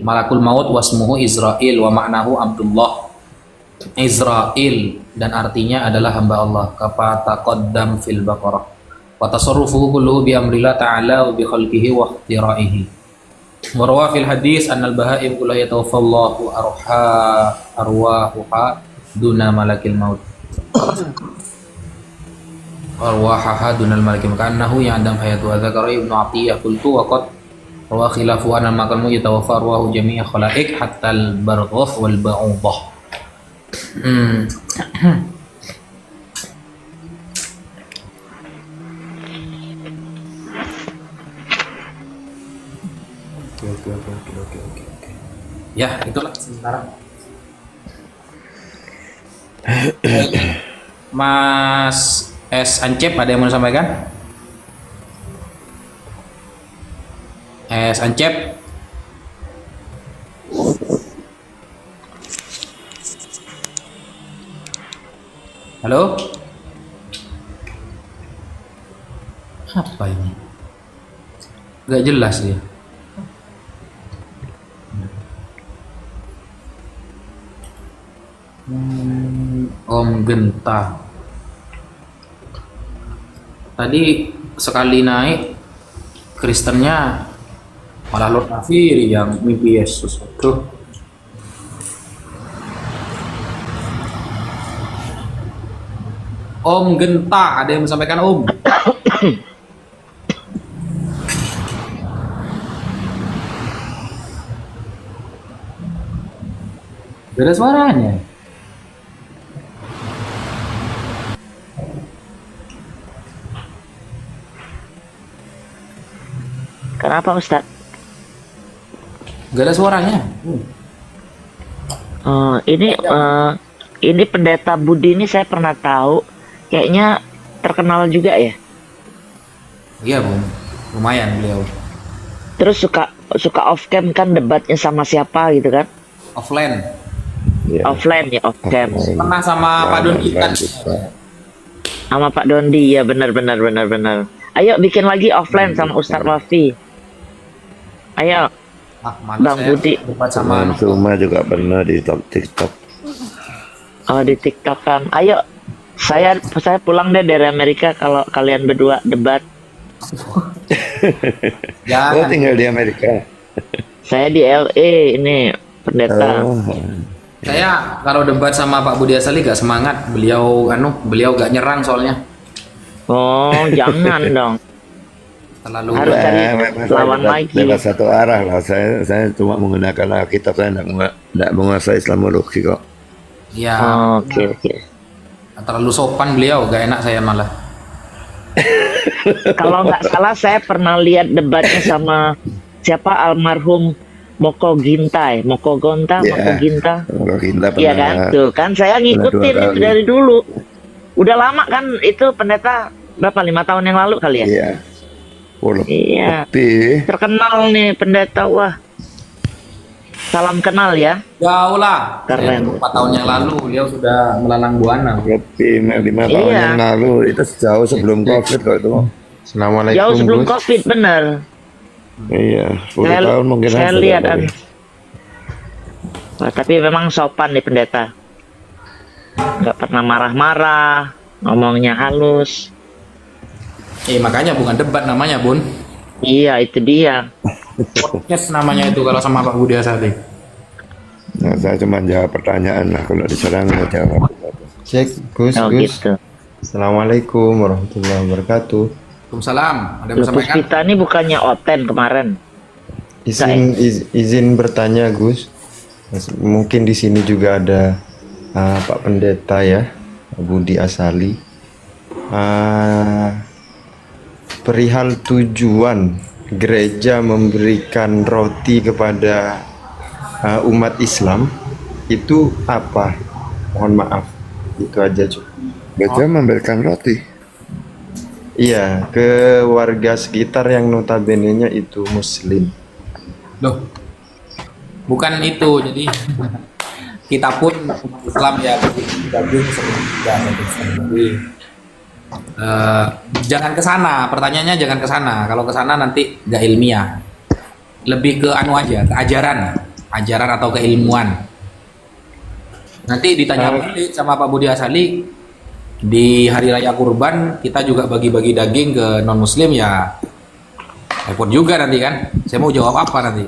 Malakul maut wasmuhu Israil wa ma'nahu Abdullah. Israil dan artinya adalah hamba Allah. Kapa taqaddam fil Baqarah. Wa tasarrufuhu kulluhu bi amrillah ta'ala wa bi khalqihi wa ikhtira'ihi. Wa rawa fil hadis annal bahaim kullu yatawaffallahu arwahuha duna malakil maut. Arwahaha dunal malakil maut kanahu ya'dam hayatu wa dzakara Ibnu Athiyyah qultu wa qad wa khilafu anna makalmu yatawaffa arwahu jami'a khalaiq hatta al-barghaf wal ba'udah. Oke. Ya, itulah sementara. Mas S. Ancep ada yang mau sampaikan? S. Ancep. Halo? Apa ini? Gak jelas dia. Om Genta. Tadi sekali naik Kristennya malah Lord Kafir yang mimpi Yesus. Tuh. Om Genta, ada yang menyampaikan Om? Gak ada suaranya. Kenapa Ustadz? Gak ada suaranya. Ini pendeta Budi ini saya pernah tahu. Kayaknya terkenal juga ya. Iya Bung, lumayan beliau. Terus suka off cam kan debatnya sama siapa gitu kan? Offline. Ya. Offline ya, off cam. Pernah sama Pak Dondi kan? Sama Pak Dondi ya, benar. Ayo bikin lagi offline sama Ustadz Wafi. Ayo. Bang Budi. Sama Suma juga pernah di TikTok. Oh, di TikTok kan. Ayo. Saya pulang deh dari Amerika kalau kalian berdua debat. Oh, tinggal di Amerika. Saya di LA ini pendeta. Saya kalau debat sama Pak Budi Asali gak semangat. Beliau gak nyerang soalnya. Oh, jangan dong. Terlalu Harus cari lawan lagi. Lewat satu arah lah. Saya cuma menggunakan Alkitab, saya tidak menguasai Islamologi kok. ya Oke. terlalu sopan beliau, gak enak saya malah. Kalau nggak salah saya pernah lihat debatnya sama siapa almarhum Moko Ginta. Moko Ginta. Iya kan? Tuh kan saya ngikutin itu dari dulu. Udah lama kan itu pendeta berapa 5 tahun yang lalu kali ya? Iya. Iya. Terkenal nih pendeta, wah. Salam kenal ya. Jauh lah. Keren. 4 tahun yang lalu beliau sudah melalang buana. Lebih 5 tahun yang lalu, itu jauh sebelum COVID kok itu. Assalamualaikum. Jauh sebelum COVID, bener. Iya, 10 tahun mungkin. Saya lihat kan. Wah, tapi memang sopan nih pendeta. Nggak pernah marah-marah, ngomongnya halus. Makanya bukan debat namanya, Bun. Iya, itu dia. Podcast namanya itu kalau sama Pak Budi Asadi. Nah, saya cuma jawab pertanyaan lah, kalau diserang saya jawab. Cek, Gus. Gitu. Assalamualaikum warahmatullahi wabarakatuh. Waalaikumsalam. Ada yang Loh, menyampaikan? kita ini bukannya Oten kemarin. Izin bertanya, Gus. Mungkin di sini juga ada Pak Pendeta ya, Budi Asali. Perihal tujuan gereja memberikan roti kepada umat Islam itu apa? Mohon maaf, itu aja cuy. Gereja memberikan roti. Iya, ke warga sekitar yang notabene-nya itu Muslim. Loh, bukan itu. Jadi kita pun umat Islam ya gabung seperti juga. Jadi jangan ke sana. Pertanyaannya jangan ke sana. Kalau ke sana nanti nggak ilmiah. lebih ke anu aja, ke ajaran atau keilmuan. Nanti ditanya balik sama Pak Budi Asali di hari raya kurban kita juga bagi-bagi daging ke non muslim ya, repot juga nanti kan. Saya mau jawab apa nanti?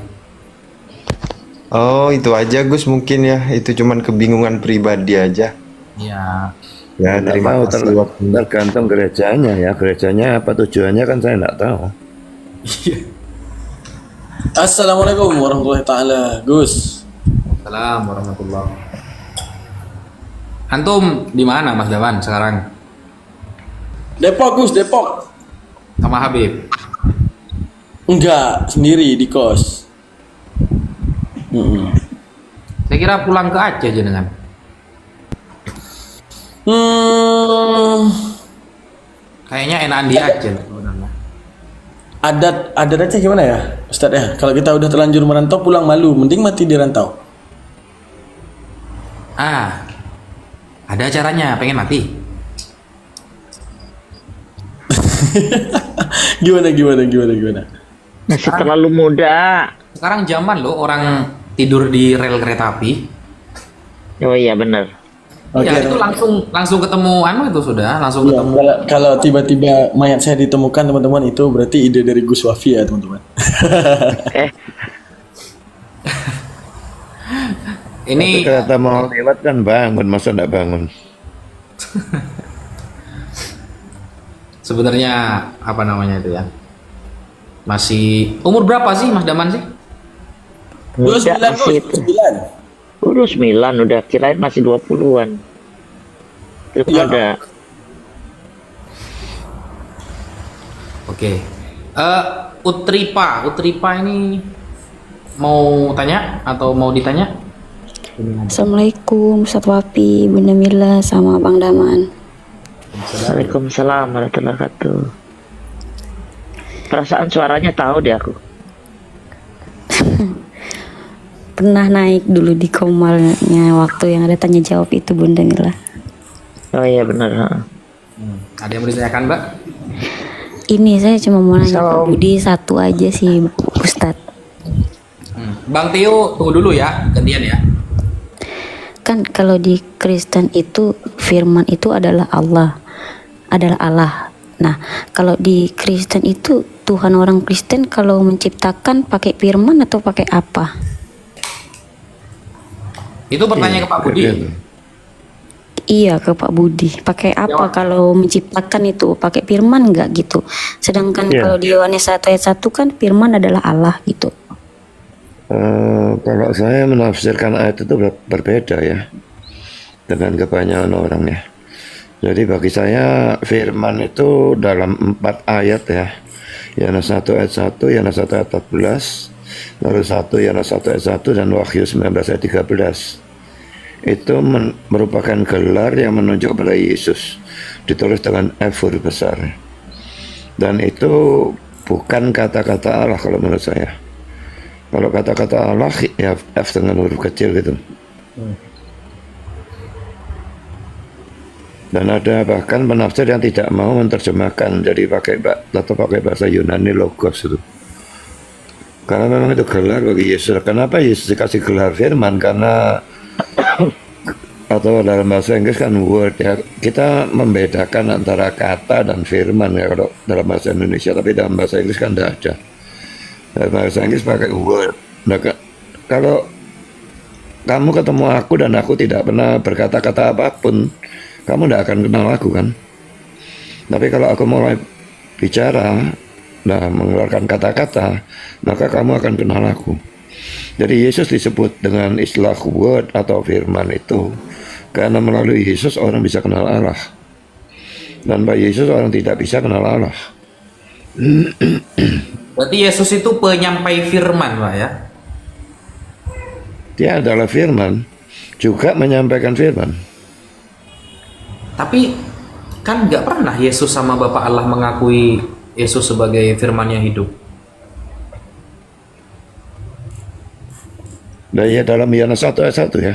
Oh, itu aja Gus mungkin ya. Itu cuman kebingungan pribadi aja. Ya, Ya, Nggak terima tahu, kasih waktunya. tergantung gerejanya ya. Gerejanya apa tujuannya kan saya nggak tahu. Assalamualaikum warahmatullahi taala, Gus. Assalamualaikum warahmatullahi. Antum di mana Mas Dawan sekarang? Depok, Gus, Depok. Sama Habib. Enggak, sendiri di kos. Saya kira pulang ke Aceh jenengan. Kayaknya enakan di Aceh sebenarnya. Adat Aceh gimana ya, Ustadz ya? Kalau kita udah terlanjur merantau pulang malu, mending mati di rantau. Ada acaranya, pengen mati. Gimana? Masih terlalu muda. Sekarang zaman loh orang tidur di rel kereta api. Oh iya bener. Oke. Ya itu langsung ketemu anu itu sudah, langsung Ya, ketemu. kalau tiba-tiba mayat saya ditemukan teman-teman, itu berarti ide dari Gus Wafi ya teman-teman. Ini Tapi kereta mau lewat kan bangun, masa nggak bangun? sebenarnya apa namanya itu ya? Masih umur berapa sih Mas Daman sih? Gus Muda 9, masih Gus itu. 9. Udah 9 udah, kirain masih 20-an. Terus Ya. ada. Oke. Utripa ini mau tanya atau mau ditanya? Assalamualaikum, Ustadz Wafi, Bunda Mila, sama Bang Daman. Waalaikumsalam warahmatullahi wabarakatuh. Perasaan suaranya tahu deh aku. Pernah naik dulu di komalnya waktu yang ada tanya jawab itu Bunda Mila. Oh iya benar. Ha. Ada yang mau ditanyakan Mbak? Ini saya cuma mau nanya Salam. Pak Budi satu aja sih Ustadz. Bang Tio tunggu dulu ya, gantian ya. Kan kalau di Kristen itu firman itu adalah Allah. Nah, kalau di Kristen itu Tuhan orang Kristen kalau menciptakan pakai firman atau pakai apa? Itu pertanyaan ke Pak Budi. Iya ke Pak Budi. Pakai apa kalau menciptakan itu? Pakai firman nggak gitu? Sedangkan Iya. kalau di Yohanes 1 ayat 1 kan firman adalah Allah gitu. Kalau saya menafsirkan ayat itu berbeda ya dengan kebanyakan orang ya. Jadi bagi saya firman itu dalam 4 ayat ya. Yohanes 1 ayat 1, Yohanes 1 ayat 14, lalu 1 Yohanes 1 ayat 1 dan Wahyu 19 ayat 13. Itu merupakan gelar yang menunjuk pada Yesus. Ditulis dengan F huruf besar. Dan itu bukan kata-kata Allah kalau menurut saya. Kalau kata-kata Allah ya F dengan huruf kecil gitu. Dan ada bahkan penafsir yang tidak mau menerjemahkan jadi pakai bahasa Yunani logos itu. Karena memang itu gelar bagi Yesus. Kenapa Yesus dikasih gelar firman? Karena atau dalam bahasa Inggris kan word ya. Kita membedakan antara kata dan firman ya kalau dalam bahasa Indonesia, tapi dalam bahasa Inggris kan tidak ada. Dalam bahasa Inggris pakai word. Nah, kalau kamu ketemu aku dan aku tidak pernah berkata-kata apapun, kamu tidak akan kenal aku kan. Tapi kalau aku mulai bicara, nah mengeluarkan kata-kata, maka kamu akan kenal aku. Jadi Yesus disebut dengan istilah word atau firman itu karena melalui Yesus orang bisa kenal Allah. Dan by Yesus orang tidak bisa kenal Allah. Berarti Yesus itu penyampai firman Pak ya? Dia adalah firman, juga menyampaikan firman. Tapi kan nggak pernah Yesus sama Bapak Allah mengakui Yesus sebagai firman yang hidup. Nah, ya dalam Yohanes 1 ayat 1 ya.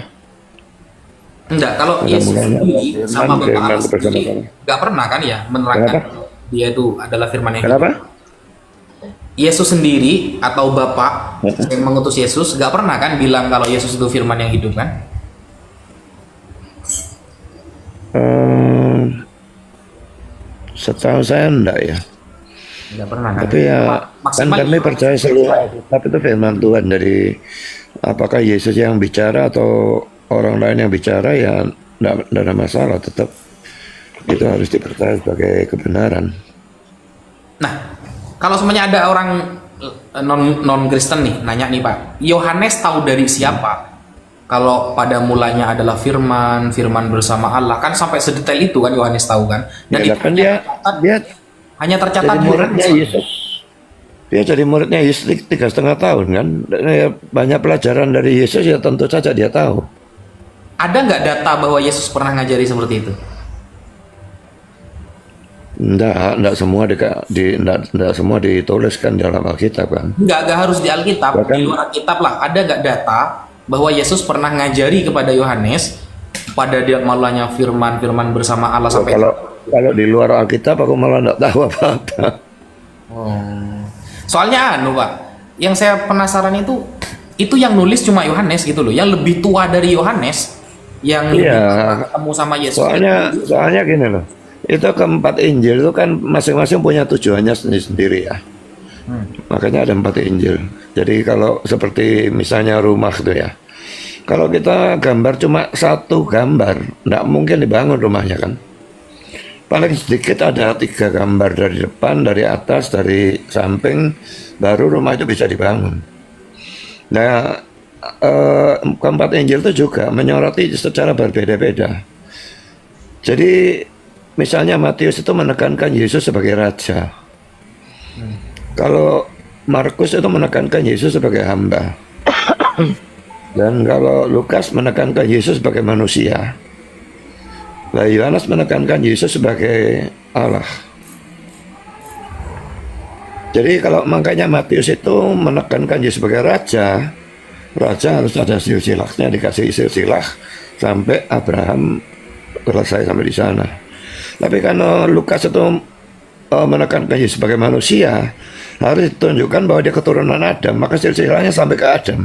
Enggak, kalau Dalam Yesus mulanya sendiri firman, sama Bapak firman Allah bersama sendiri Allah. nggak pernah kan ya menerangkan Kenapa? dia itu adalah firman yang hidup. Kenapa? Yesus sendiri atau Bapak yang mengutus Yesus nggak pernah kan bilang kalau Yesus itu firman yang hidup kan? Setahu saya enggak ya. Nggak pernah kan? Tapi ya kan Maksimal kami percaya seluruh Alkitab itu firman Tuhan. Dari apakah Yesus yang bicara atau orang lain yang bicara, ya enggak ada masalah, tetap itu harus dipercaya sebagai kebenaran. Nah, kalau semuanya ada orang non Kristen nih nanya nih Pak, Yohanes tahu dari siapa? Kalau pada mulanya adalah firman bersama Allah, kan sampai sedetail itu kan Yohanes tahu kan? Dan Ya, itu kan dia hanya tercatat jadi di muridnya Yohanes. Yesus. Dia jadi muridnya Yesus 3,5 tahun kan. Dan ya, banyak pelajaran dari Yesus ya tentu saja dia tahu. Ada nggak data bahwa Yesus pernah ngajari seperti itu? Enggak semua enggak semua dituliskan dalam Alkitab kan. Nggak harus di Alkitab, Bahkan- di luar Alkitab lah. Ada nggak data bahwa Yesus pernah ngajari kepada Yohanes pada dia mulanya firman bersama Allah sampai Kalau di luar Alkitab aku malah enggak tahu apa-apa. Soalnya Pak, yang saya penasaran itu yang nulis cuma Yohanes gitu loh, yang lebih tua dari Yohanes yang lebih pernah ketemu sama Yesus. Soalnya gini loh. Itu keempat Injil itu kan masing-masing punya tujuannya sendiri-sendiri ya. Makanya ada 4 Injil. Jadi kalau seperti misalnya rumah gitu ya. Kalau kita gambar cuma satu gambar, enggak mungkin dibangun rumahnya kan. Paling sedikit ada 3 gambar dari depan, dari atas, dari samping, baru rumah itu bisa dibangun. Nah, keempat Injil itu juga menyoroti secara berbeda-beda. Jadi misalnya Matius itu menekankan Yesus sebagai raja. Kalau Markus itu menekankan Yesus sebagai hamba. Dan kalau Lukas menekankan Yesus sebagai manusia. Nah, Yohanes menekankan Yesus sebagai Allah. Jadi kalau makanya Matius itu menekankan Yesus sebagai raja harus ada silsilahnya, dikasih silsilah sampai Abraham selesai sampai di sana. Tapi kalau Lukas itu menekankan Yesus sebagai manusia, harus ditunjukkan bahwa dia keturunan Adam, maka silsilahnya sampai ke Adam.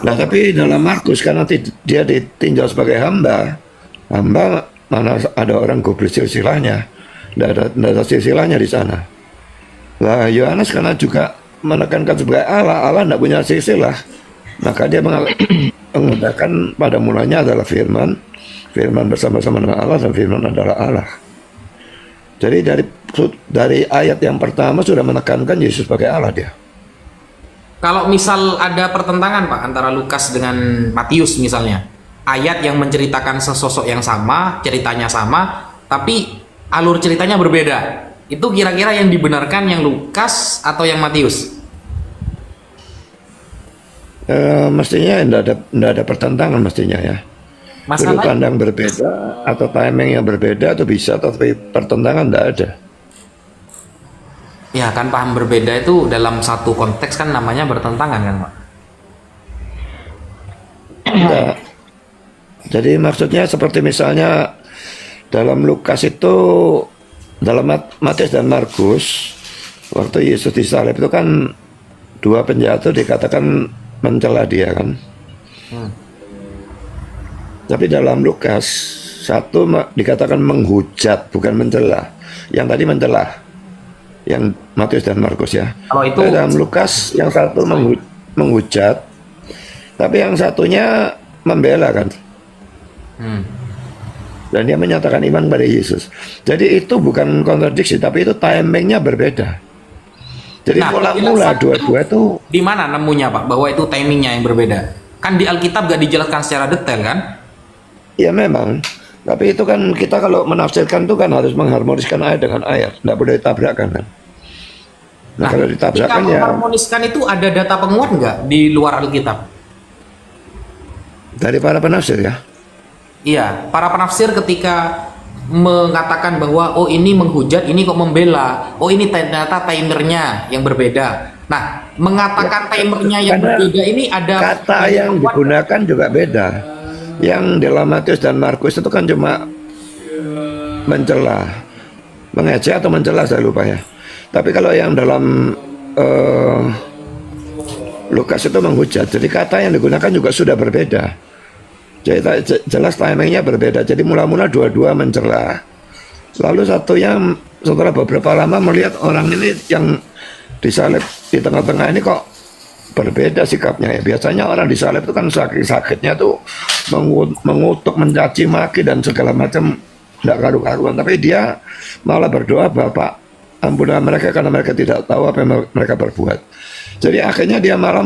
Nah, tapi dalam Markus karena dia ditinjau sebagai hamba mana ada orang goblis silsilahnya, tidak ada silsilahnya di sana. Nah, Yohanes karena juga menekankan sebagai Allah tidak punya silsilah, maka dia mengatakan pada mulanya adalah firman bersama-sama dengan Allah, dan firman adalah Allah. Jadi dari ayat yang pertama sudah menekankan Yesus sebagai Allah dia. Kalau misal ada pertentangan Pak antara Lukas dengan Matius misalnya, ayat yang menceritakan sesosok yang sama, ceritanya sama, tapi alur ceritanya berbeda, itu kira-kira yang dibenarkan yang Lukas atau yang Matius? Mestinya tidak ada pertentangan mestinya ya. Sudut pandang berbeda atau timing yang berbeda itu bisa, tapi pertentangan tidak ada. Ya kan, paham berbeda itu dalam satu konteks kan namanya bertentangan kan Pak? Enggak. Jadi maksudnya seperti misalnya dalam Lukas itu, dalam Matius dan Markus, waktu Yesus disalib itu kan 2 penjahat itu dikatakan mencela dia kan. Tapi dalam Lukas 1 dikatakan menghujat, bukan mencela. Yang tadi mencela, yang Matius dan Markus ya. Kalau itu dalam Lukas yang satu menghujat, tapi yang satunya membela kan. Dan dia menyatakan iman pada Yesus. Jadi itu bukan kontradiksi, tapi itu timingnya berbeda. Jadi mula-mula dua-dua itu di mana nemunya Pak bahwa itu timingnya yang berbeda? Kan di Alkitab gak dijelaskan secara detail kan? ya memang. Tapi itu kan kita kalau menafsirkan itu kan harus mengharmoniskan ayat dengan ayat, tidak boleh ditabrakkan kan. Nah, kalau ditabrakkan ya. Mengharmoniskan itu ada data penguat nggak di luar Alkitab? Dari para penafsir ya. Iya, para penafsir ketika mengatakan bahwa oh ini menghujat, ini kok membela, oh ini ternyata timernya yang berbeda. Nah, mengatakan timernya yang berbeda ini ada kata yang digunakan juga beda. Yang dalam Matius dan Markus itu kan cuma mencela, mengejek atau mencela saya lupa ya. Tapi kalau yang dalam Lukas itu menghujat, jadi kata yang digunakan juga sudah berbeda. Jadi jelas timingnya berbeda. Jadi mula-mula dua-dua mencela. Lalu satunya setelah beberapa lama melihat orang ini yang disalib di tengah-tengah ini kok berbeda sikapnya ya. Biasanya orang disalib itu kan sakit-sakitnya tuh mengutuk, mencaci maki dan segala macam, tidak karu-karuan. Tapi dia malah berdoa, Bapak ampunilah mereka karena mereka tidak tahu apa yang mereka berbuat. Jadi akhirnya dia malah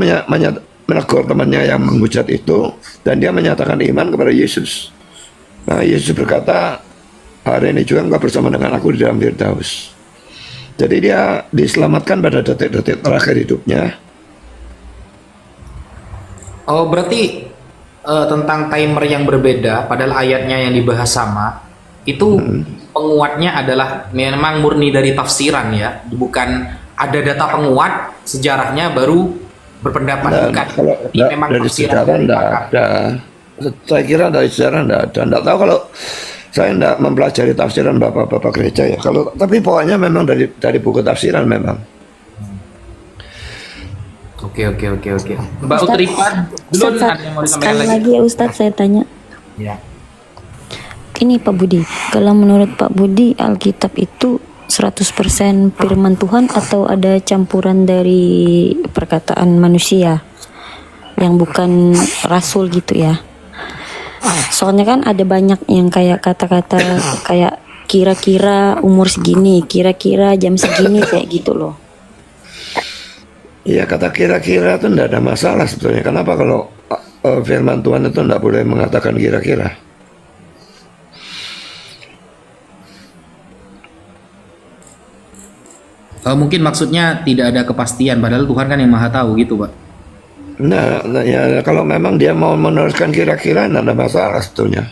menegur temannya yang menghujat itu, dan dia menyatakan iman kepada Yesus. Nah, Yesus berkata, hari ini juga engkau bersama dengan aku di dalam Firdaus. Jadi dia diselamatkan pada detik-detik terakhir hidupnya. Oh, berarti tentang timer yang berbeda, padahal ayatnya yang dibahas sama, itu penguatnya adalah memang murni dari tafsiran ya, bukan ada data penguat sejarahnya baru berpendapat. Bukan. Kalau Ini memang dari tafsiran sejarah dari enggak pakar. ada. Saya kira dari sejarah enggak ada. Enggak tahu kalau saya enggak mempelajari tafsiran bapak-bapak gereja ya. Kalau tapi pokoknya memang dari buku tafsiran memang. Oke. Mbak Ustadz, Utripan, dulu Ustadz, ada yang mau disampaikan sekali lagi? lagi ya Ustadz, saya tanya. Ya. Ini Pak Budi, kalau menurut Pak Budi Alkitab itu 100% firman Tuhan atau ada campuran dari perkataan manusia yang bukan rasul gitu ya? Soalnya kan ada banyak yang kayak kata-kata kayak kira-kira umur segini, kira-kira jam segini kayak gitu loh. Iya, kata kira-kira itu enggak ada masalah sebetulnya. Kenapa kalau firman Tuhan itu enggak boleh mengatakan kira-kira? Mungkin maksudnya tidak ada kepastian, padahal Tuhan kan yang maha tahu gitu, Pak. Nah, ya kalau memang dia mau meneruskan kira-kira enggak ada masalah sebetulnya.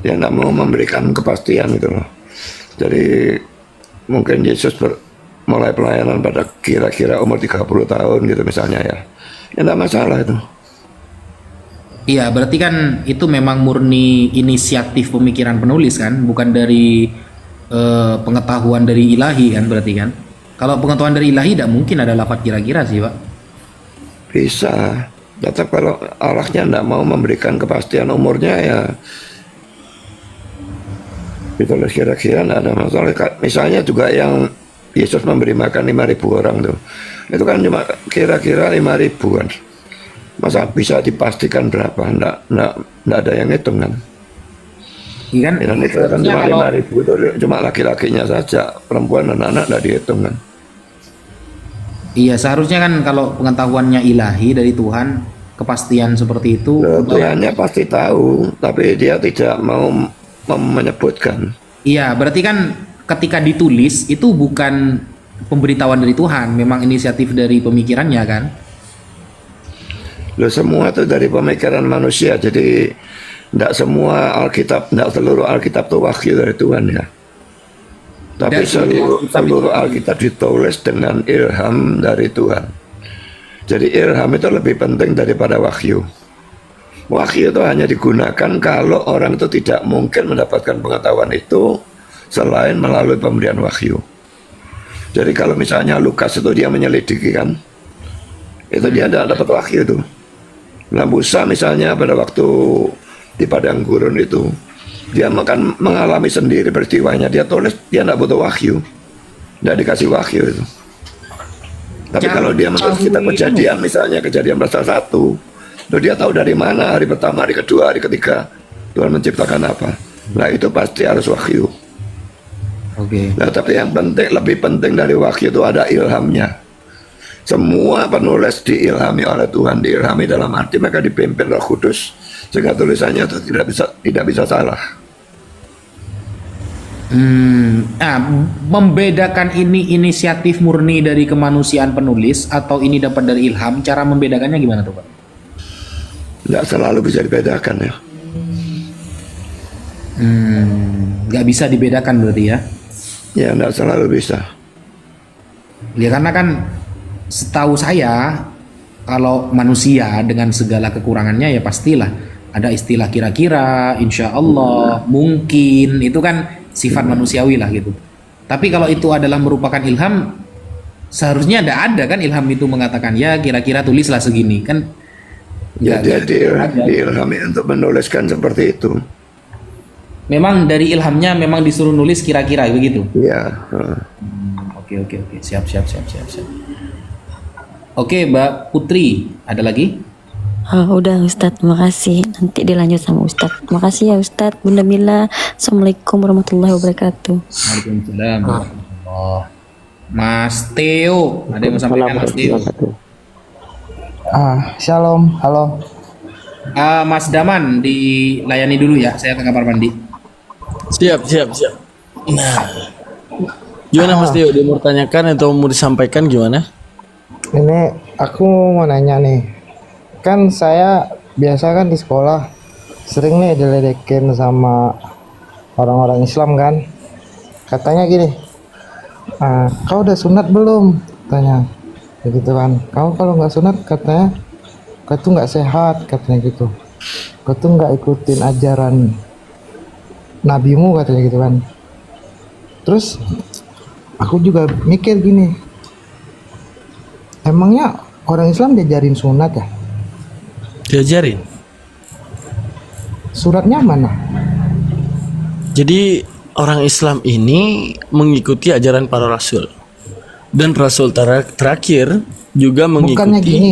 Dia enggak mau memberikan kepastian gitu loh. Jadi mungkin Yesus mulai pelayanan pada kira-kira umur 30 tahun gitu misalnya ya. Ya enggak masalah itu. Iya, berarti kan itu memang murni inisiatif pemikiran penulis kan, bukan dari pengetahuan dari ilahi kan, berarti kan. Kalau pengetahuan dari ilahi tidak mungkin ada lafaz kira-kira sih, Pak. Bisa. Tetap kalau Allahnya enggak mau memberikan kepastian umurnya ya ditulis kira-kira enggak ada masalah. Misalnya juga yang Yesus memberi makan 5.000 orang tuh. Itu kan cuma kira-kira 5.000-an. Masa bisa dipastikan berapa? Enggak ada yang hitung kan. Iya kan? Dan itu kan cuma 5.000 itu cuma laki-lakinya saja, perempuan dan anak enggak dihitung kan. Iya, seharusnya kan kalau pengetahuannya ilahi dari Tuhan, kepastian seperti itu. Tuhannya pasti tahu, tapi dia tidak mau menyebutkan. Iya, berarti kan ketika ditulis itu bukan pemberitahuan dari Tuhan, memang inisiatif dari pemikirannya kan? Loh, semua itu dari pemikiran manusia, jadi tidak semua Alkitab, tidak seluruh Alkitab itu wahyu dari Tuhan ya. Tapi seluruh Alkitab ditulis dengan ilham dari Tuhan. Jadi ilham itu lebih penting daripada wahyu. Wahyu itu hanya digunakan kalau orang itu tidak mungkin mendapatkan pengetahuan itu selain melalui pemberian wahyu. Jadi kalau misalnya Lukas itu dia menyelidiki kan, itu dia tidak dapat wahyu itu. Nah, Musa misalnya pada waktu di padang gurun itu, dia akan mengalami sendiri peristiwanya, dia tulis, dia tidak butuh wahyu, tidak dikasih wahyu itu. Tapi kalau dia menulis kitab Kejadian misalnya, Kejadian pasal 1, loh, dia tahu dari mana hari pertama, hari kedua, hari ketiga Tuhan menciptakan apa. Nah, itu pasti harus wahyu. Oke. Nah, tapi yang penting, lebih penting dari wahyu itu ada ilhamnya. Semua penulis diilhami oleh Tuhan, diilhami dalam arti mereka dipimpin Roh Kudus, sehingga tulisannya itu tidak bisa salah. Membedakan ini inisiatif murni dari kemanusiaan penulis atau ini dapat dari ilham, cara membedakannya gimana tuh, Pak? Tidak selalu bisa dibedakan ya. Nggak bisa dibedakan berarti ya? Ya, tidak selalu bisa. Ya karena kan setahu saya kalau manusia dengan segala kekurangannya ya pastilah ada istilah kira-kira, insya Allah, mungkin, itu kan sifat manusiawi lah gitu. Tapi kalau itu adalah merupakan ilham, seharusnya ada kan ilham itu mengatakan ya kira-kira tulislah segini kan. Ya dia diilhami untuk menuliskan seperti itu. Memang dari ilhamnya memang disuruh nulis kira-kira begitu. Iya. Oke. Siap. Oke, Mbak Putri, ada lagi? Udah Ustadz, makasih. Nanti dilanjut sama Ustadz. Makasih ya Ustadz. Bunda Mila. Assalamualaikum warahmatullahi wabarakatuh. Waalaikumsalam warahmatullahi. Mas Theo, ada yang mau sampaikan Mas Theo? Shalom, halo. Mas Daman, dilayani dulu ya. Saya ke kamar mandi. Siap. Nah, gimana Mas Tio? Dia mau tanyakan atau mau disampaikan gimana? Ini aku mau nanya nih. Kan saya biasa kan di sekolah sering nih diledekin sama orang-orang Islam kan. Katanya gini, kau udah sunat belum? Tanya. Begitu kan. Kau kalau nggak sunat katanya kau tuh nggak sehat, katanya gitu. Kau tuh nggak ikutin ajaran nabimu, katanya gitu kan. Terus aku juga mikir gini, emangnya orang Islam diajarin sunat ya? Diajarin. Suratnya mana? Jadi orang Islam ini mengikuti ajaran para rasul. Dan rasul terakhir juga mengikuti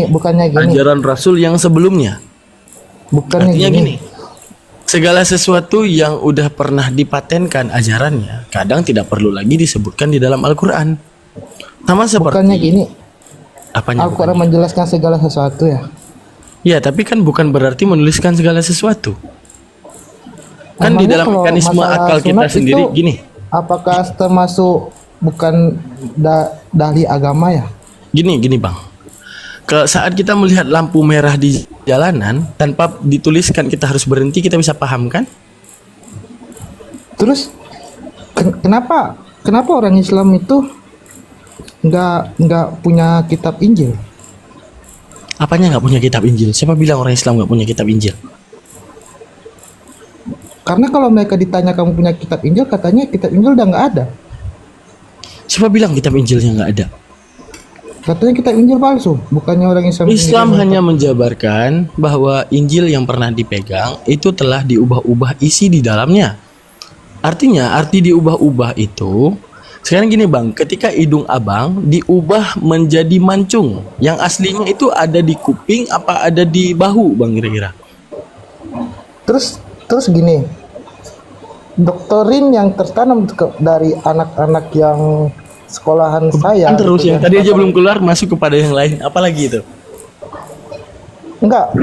bukannya gini. ajaran rasul yang sebelumnya. Bukannya Artinya gini. Segala sesuatu yang udah pernah dipatenkan ajarannya, kadang tidak perlu lagi disebutkan di dalam Al-Qur'an. Sama seperti Bukannya gini. apanya? Al-Quran menjelaskan segala sesuatu ya. Ya, tapi kan bukan berarti menuliskan segala sesuatu. Kan di Emangnya dalam kalau mekanisme masalah akal kita sunat sendiri itu, gini. apakah termasuk bukan dahli agama ya? Gini Bang. Saat kita melihat lampu merah di jalanan tanpa dituliskan kita harus berhenti, kita bisa paham kan? Terus kenapa orang Islam itu nggak punya kitab Injil? Apanya nggak punya kitab Injil? Siapa bilang orang Islam nggak punya kitab Injil? Karena kalau mereka ditanya kamu punya kitab Injil, katanya kitab Injil udah nggak ada. Siapa bilang kitab Injilnya nggak ada? Katanya kitab Injil palsu. Bukannya orang Islam Hanya menjabarkan bahwa Injil yang pernah dipegang itu telah diubah-ubah isi di dalamnya. Artinya, arti diubah-ubah itu sekarang gini Bang, ketika hidung abang diubah menjadi mancung, yang aslinya itu ada di kuping apa ada di bahu Bang kira-kira? Terus gini, doktrin yang tertanam dari anak-anak yang sekolahan saya. Kan terus gitu yang tadi aja belum keluar masuk kepada yang lain, apalagi itu? Enggak,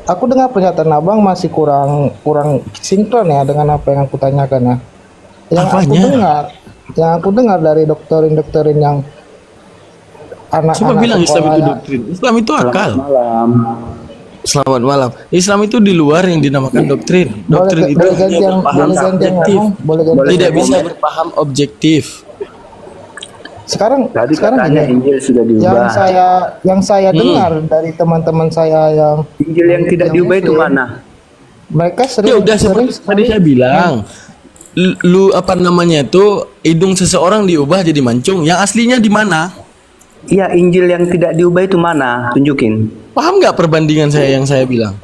aku dengar pernyataan abang masih kurang sinkron ya dengan apa yang aku tanyakan ya. Yang aku dengar dari doktrin yang anak-anak Siapa bilang Islam itu sekolahnya- doktrin? Islam itu akal. Selamat malam. Islam itu di luar yang dinamakan doktrin. Doktrin itu boleh hanya ganti yang berpaham subjektif. boleh ganti Tidak yang bisa ngomong. berpaham objektif. Sekarang Katanya gini, Injil sudah diubah. yang saya dengar dari teman-teman saya yang Injil yang tidak diubah itu Muslim, mana? mereka Ya udah seperti tadi saya bilang. Lu apa namanya itu hidung seseorang diubah jadi mancung. Yang aslinya di mana? Iya, Injil yang tidak diubah itu mana? Tunjukin. Paham nggak perbandingan saya yang saya bilang?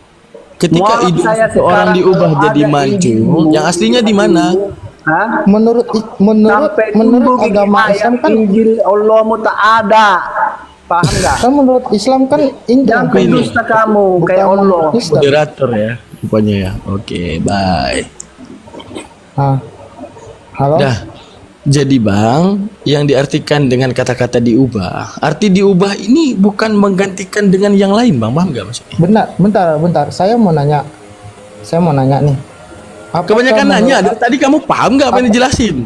Ketika Mualaf hidung saya seseorang sekarang diubah kalau jadi ada mancung, Injil, yang aslinya di mana? Hah? menurut Sampai menurut tunggu agama ayat Islam kan Injil Allah tak ada. Paham nggak? menurut Islam kan Injil Jangan kan dusta kamu kayak bukan Allah. Kristen. Moderator ya, rupanya ya. Oke, bye. Halo. Dah. Jadi Bang, yang diartikan dengan kata-kata diubah, arti diubah ini bukan menggantikan dengan yang lain Bang, paham nggak maksudnya? Bentar. Saya mau nanya nih. Apakah Kebanyakan menurut- nanya, dari tadi kamu paham nggak apa yang dijelasin?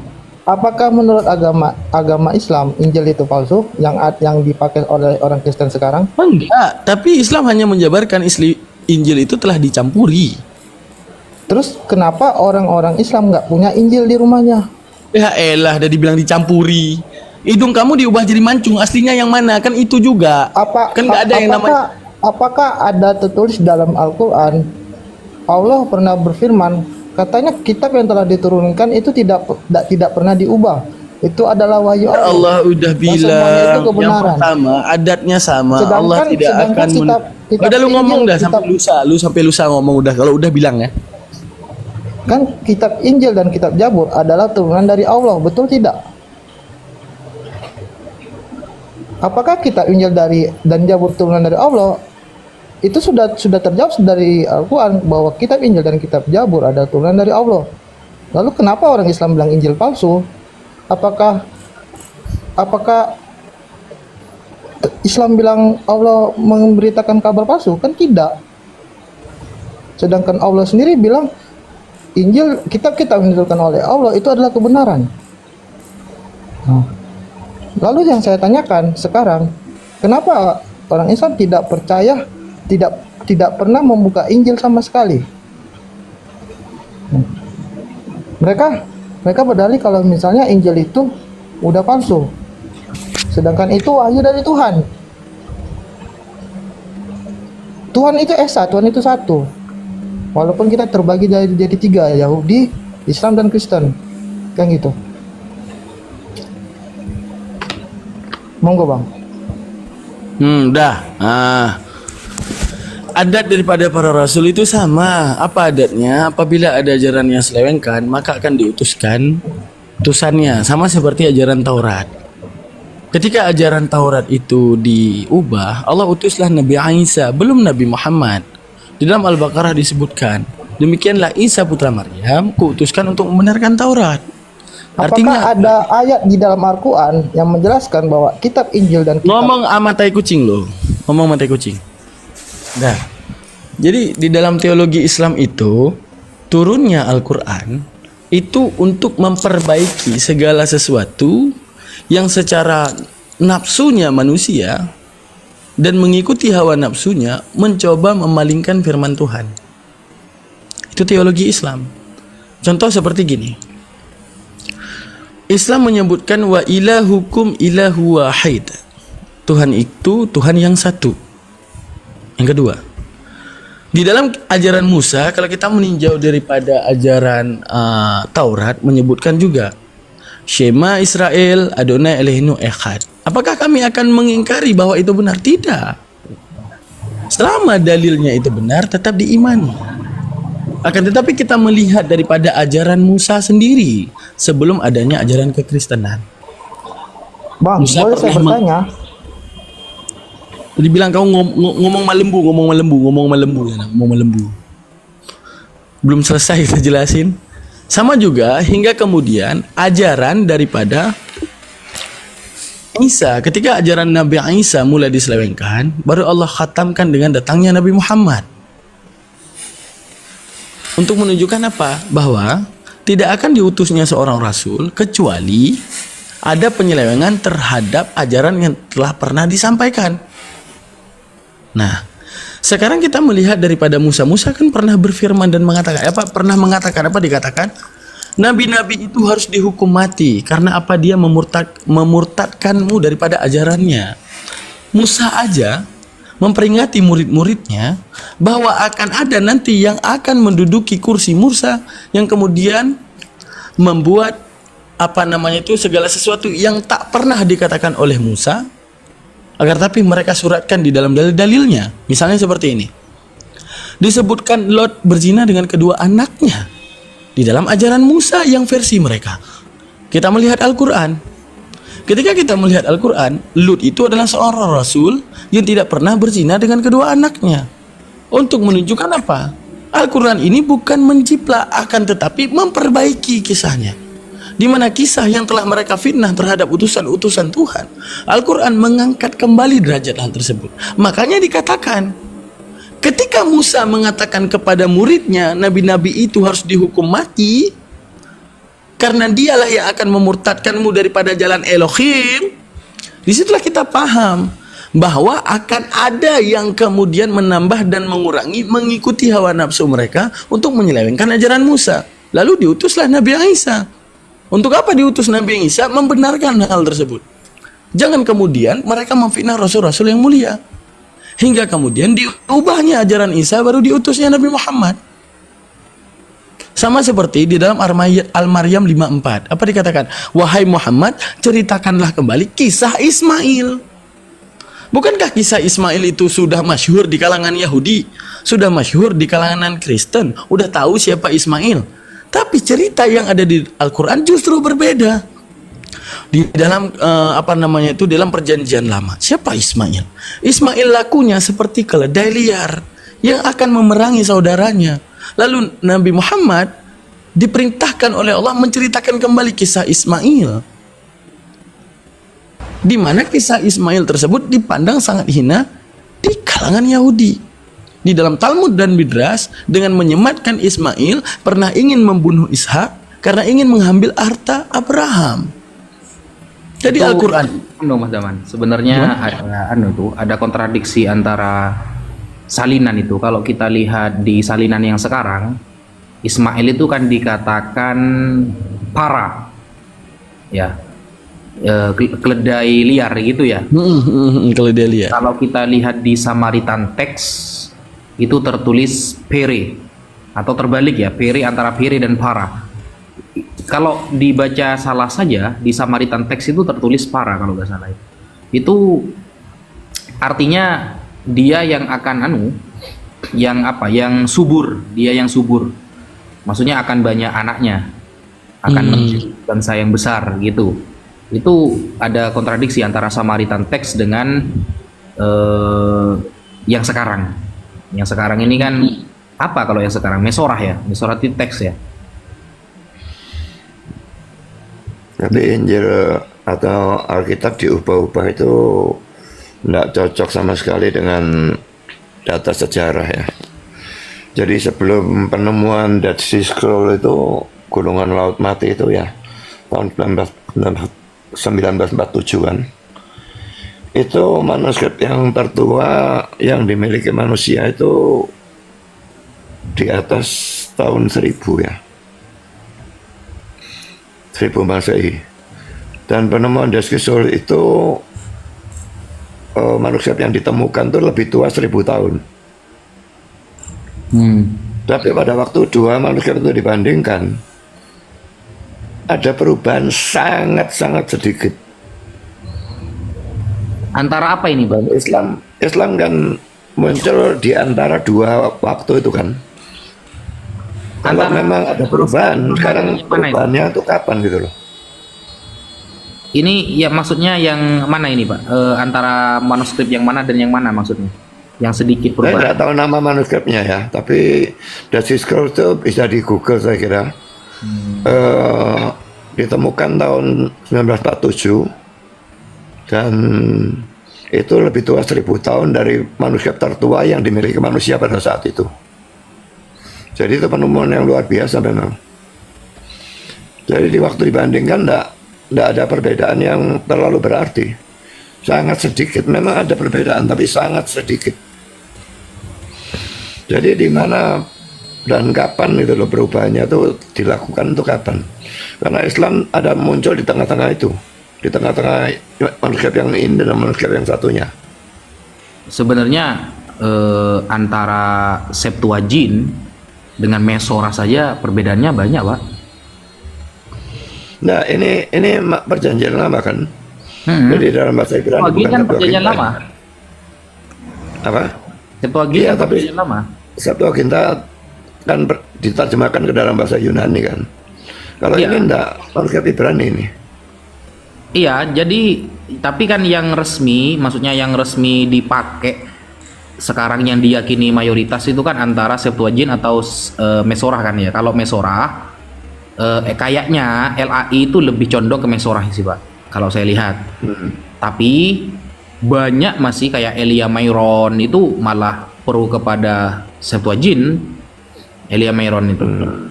Apakah menurut agama Islam Injil itu palsu yang dipakai oleh orang Kristen sekarang? Enggak, tapi Islam hanya menjabarkan Injil itu telah dicampuri. Terus kenapa orang-orang Islam nggak punya Injil di rumahnya? Ya elah, udah dibilang dicampuri. Hidung kamu diubah jadi mancung, aslinya yang mana? Kan itu juga. Kan nggak ada yang namanya. Apakah ada tertulis dalam Al-Quran Allah pernah berfirman Katanya kitab yang telah diturunkan itu tidak pernah diubah. Itu adalah wahyu Ya Allah udah Dan semuanya itu bilang yang kebenaran. pertama adatnya sama. Sedangkan- Allah tidak sedangkan akan kitab udah lu ngomong Injil, dah sampai lusa ngomong udah kalau udah bilang ya. Kan kitab Injil dan kitab Zabur adalah turunan dari Allah, betul tidak? Apakah kitab Injil dan Zabur turunan dari Allah? Itu sudah terjawab dari Al-Quran bahwa kitab Injil dan kitab Zabur adalah turunan dari Allah. Lalu kenapa orang Islam bilang Injil palsu? Apakah Islam bilang Allah memberitakan kabar palsu? Kan tidak. Sedangkan Allah sendiri bilang Injil, kitab-kitab yang diturunkan oleh Allah itu adalah kebenaran. Lalu yang saya tanyakan sekarang, kenapa orang Islam tidak percaya, tidak pernah membuka Injil sama sekali? Mereka berdalih kalau misalnya Injil itu udah palsu, sedangkan itu wahyu dari Tuhan. Tuhan itu esa, Tuhan itu satu. Walaupun kita terbagi jadi tiga, Yahudi, Islam, dan Kristen, kan gitu. Monggo bang. Dah. Adat daripada para rasul itu sama. Apa adatnya? Apabila ada ajaran yang selewengkan, maka akan diutuskan utusannya. Sama seperti ajaran Taurat. Ketika ajaran Taurat itu diubah, Allah utuslah Nabi Isa, belum Nabi Muhammad. Di dalam Al-Baqarah disebutkan, demikianlah Isa putra Maryam kuutuskan untuk membenarkan Taurat. Apakah ada ayat di dalam Al-Quran yang menjelaskan bahwa kitab Injil dan kitab... Ngomong sama tai kucing loh. Ngomong sama tai kucing. Nah, jadi di dalam teologi Islam itu turunnya Al-Quran itu untuk memperbaiki segala sesuatu yang secara nafsunya manusia dan mengikuti hawa nafsunya mencoba memalingkan firman Tuhan. Itu teologi Islam. Contoh seperti gini. Islam menyebutkan wa ilahukum ilahu wahid. Tuhan itu Tuhan yang satu. Yang kedua, di dalam ajaran Musa, kalau kita meninjau daripada ajaran Taurat menyebutkan juga Shema Israel Adonai Elohenu Echad. Apakah kami akan mengingkari bahwa itu benar? Tidak. Selama dalilnya itu benar, tetap diimani. Akan tetapi kita melihat daripada ajaran Musa sendiri sebelum adanya ajaran kekristenan. Bang, Musa boleh saya bertanya? Dibilang kau ngomong malembu. Belum selesai kita jelasin. Sama juga hingga kemudian ajaran daripada Isa, ketika ajaran Nabi Isa mulai diselewengkan, baru Allah khatamkan dengan datangnya Nabi Muhammad. Untuk menunjukkan apa? Bahwa tidak akan diutusnya seorang rasul kecuali ada penyelewengan terhadap ajaran yang telah pernah disampaikan. Nah, sekarang kita melihat daripada Musa kan pernah berfirman dan mengatakan dikatakan nabi-nabi itu harus dihukum mati karena apa? Dia memurtadkanmu daripada ajarannya. Musa aja memperingati murid-muridnya bahwa akan ada nanti yang akan menduduki kursi Musa yang kemudian membuat segala sesuatu yang tak pernah dikatakan oleh Musa, agar tapi mereka suratkan di dalam dalil-dalilnya. Misalnya seperti ini. Disebutkan Lot berzina dengan kedua anaknya di dalam ajaran Musa yang versi mereka. Kita melihat Al-Quran. Ketika kita melihat Al-Quran, Lut itu adalah seorang rasul yang tidak pernah berzina dengan kedua anaknya. Untuk menunjukkan apa? Al-Quran ini bukan menciplak, akan tetapi memperbaiki kisahnya. Di mana kisah yang telah mereka fitnah terhadap utusan-utusan Tuhan, Al-Quran mengangkat kembali derajat hal tersebut. Makanya dikatakan, ketika Musa mengatakan kepada muridnya, nabi-nabi itu harus dihukum mati, karena dialah yang akan memurtadkanmu daripada jalan Elohim. Disitulah kita paham bahwa akan ada yang kemudian menambah dan mengurangi mengikuti hawa nafsu mereka untuk menyelewengkan ajaran Musa. Lalu diutuslah Nabi Isa. Untuk apa diutus Nabi Isa? Membenarkan hal tersebut. Jangan kemudian mereka memfitnah rasul-rasul yang mulia. Hingga kemudian diubahnya ajaran Isa, baru diutusnya Nabi Muhammad. Sama seperti di dalam Al-Maryam 54. Apa dikatakan? Wahai Muhammad, ceritakanlah kembali kisah Ismail. Bukankah kisah Ismail itu sudah masyhur di kalangan Yahudi, sudah masyhur di kalangan Kristen, udah tahu siapa Ismail. Tapi cerita yang ada di Al-Quran justru berbeda. Di dalam dalam perjanjian lama, siapa Ismail? Ismail lakunya seperti keledai liar yang akan memerangi saudaranya. Lalu Nabi Muhammad diperintahkan oleh Allah menceritakan kembali kisah Ismail, di mana kisah Ismail tersebut dipandang sangat hina di kalangan Yahudi. Di dalam Talmud dan Midrash, dengan menyematkan Ismail pernah ingin membunuh Ishak karena ingin mengambil harta Abraham. Jadi Al-Quran, Mas Daman, sebenarnya ada kontradiksi antara salinan itu. Kalau kita lihat di salinan yang sekarang, Ismail itu kan dikatakan para, ya, keledai liar gitu ya. keledai liar. Kalau kita lihat di Samaritan teks itu tertulis pere, atau terbalik ya, pere, antara pere dan para. Kalau dibaca salah saja di Samaritan teks itu tertulis para kalau nggak salah. Itu artinya dia yang akan yang subur, dia yang subur. Maksudnya akan banyak anaknya, akan menjadi bangsa yang besar gitu. Itu ada kontradiksi antara Samaritan teks dengan yang sekarang. Yang sekarang ini kan apa kalau yang sekarang? Mesorah ya, Mesorah itu teks ya. Tapi Injil atau Alkitab diubah-ubah itu tidak cocok sama sekali dengan data sejarah ya. Jadi sebelum penemuan Dead Sea Scroll itu, Gunungan Laut Mati itu ya, tahun 1947 itu manuskrip yang tertua yang dimiliki manusia itu di atas tahun 1000 ya, 1000 Masehi. Dan penemuan Dead Sea Scroll itu manuskrip yang ditemukan itu lebih tua 1000 tahun. Tapi pada waktu dua manuskrip itu dibandingkan, ada perubahan sangat-sangat sedikit. Antara apa ini, Bang? Islam kan muncul di antara dua waktu itu kan. Kalau memang ada perubahan, sekarang perubahannya itu kapan gitu loh? Ini ya maksudnya yang mana ini, Pak? Antara manuskrip yang mana dan yang mana maksudnya? Yang sedikit Saya perubahan. nggak tahu nama manuskripnya ya, tapi Dead Sea Scroll itu bisa di Google saya kira. Ditemukan tahun 1947 dan itu lebih tua 1000 tahun dari manuskrip tertua yang dimiliki manusia pada saat itu. Jadi itu penemuan yang luar biasa memang. Jadi di waktu dibandingkan tidak ada perbedaan yang terlalu berarti. Sangat sedikit, memang ada perbedaan tapi sangat sedikit. Jadi di mana dan kapan itu loh perubahannya itu dilakukan untuk kapan? Karena Islam ada muncul di tengah-tengah itu, di tengah-tengah manuskrip yang ini dan manuskrip yang satunya. Sebenarnya antara Septuagint dengan Mesorah saja perbedaannya banyak, Pak. Nah ini perjanjian lama kan? Jadi dalam bahasa Ibrani bukan kan perjanjian lama. Apa? Septuagint Iya, tapi perjanjian lama. Septuaginta kan diterjemahkan ke dalam bahasa Yunani kan. Kalau Iya. ini enggak, manuskrip Ibrani ini. Iya, jadi tapi kan yang resmi, maksudnya yang resmi dipakai sekarang yang diyakini mayoritas itu kan antara Septuagint atau Mesorah kan ya. Kalau Mesorah kayaknya LAI itu lebih condong ke Mesorah sih, Pak. Kalau saya lihat. Tapi banyak masih kayak Elia Myron itu malah pro kepada Septuagint, Elia Myron itu.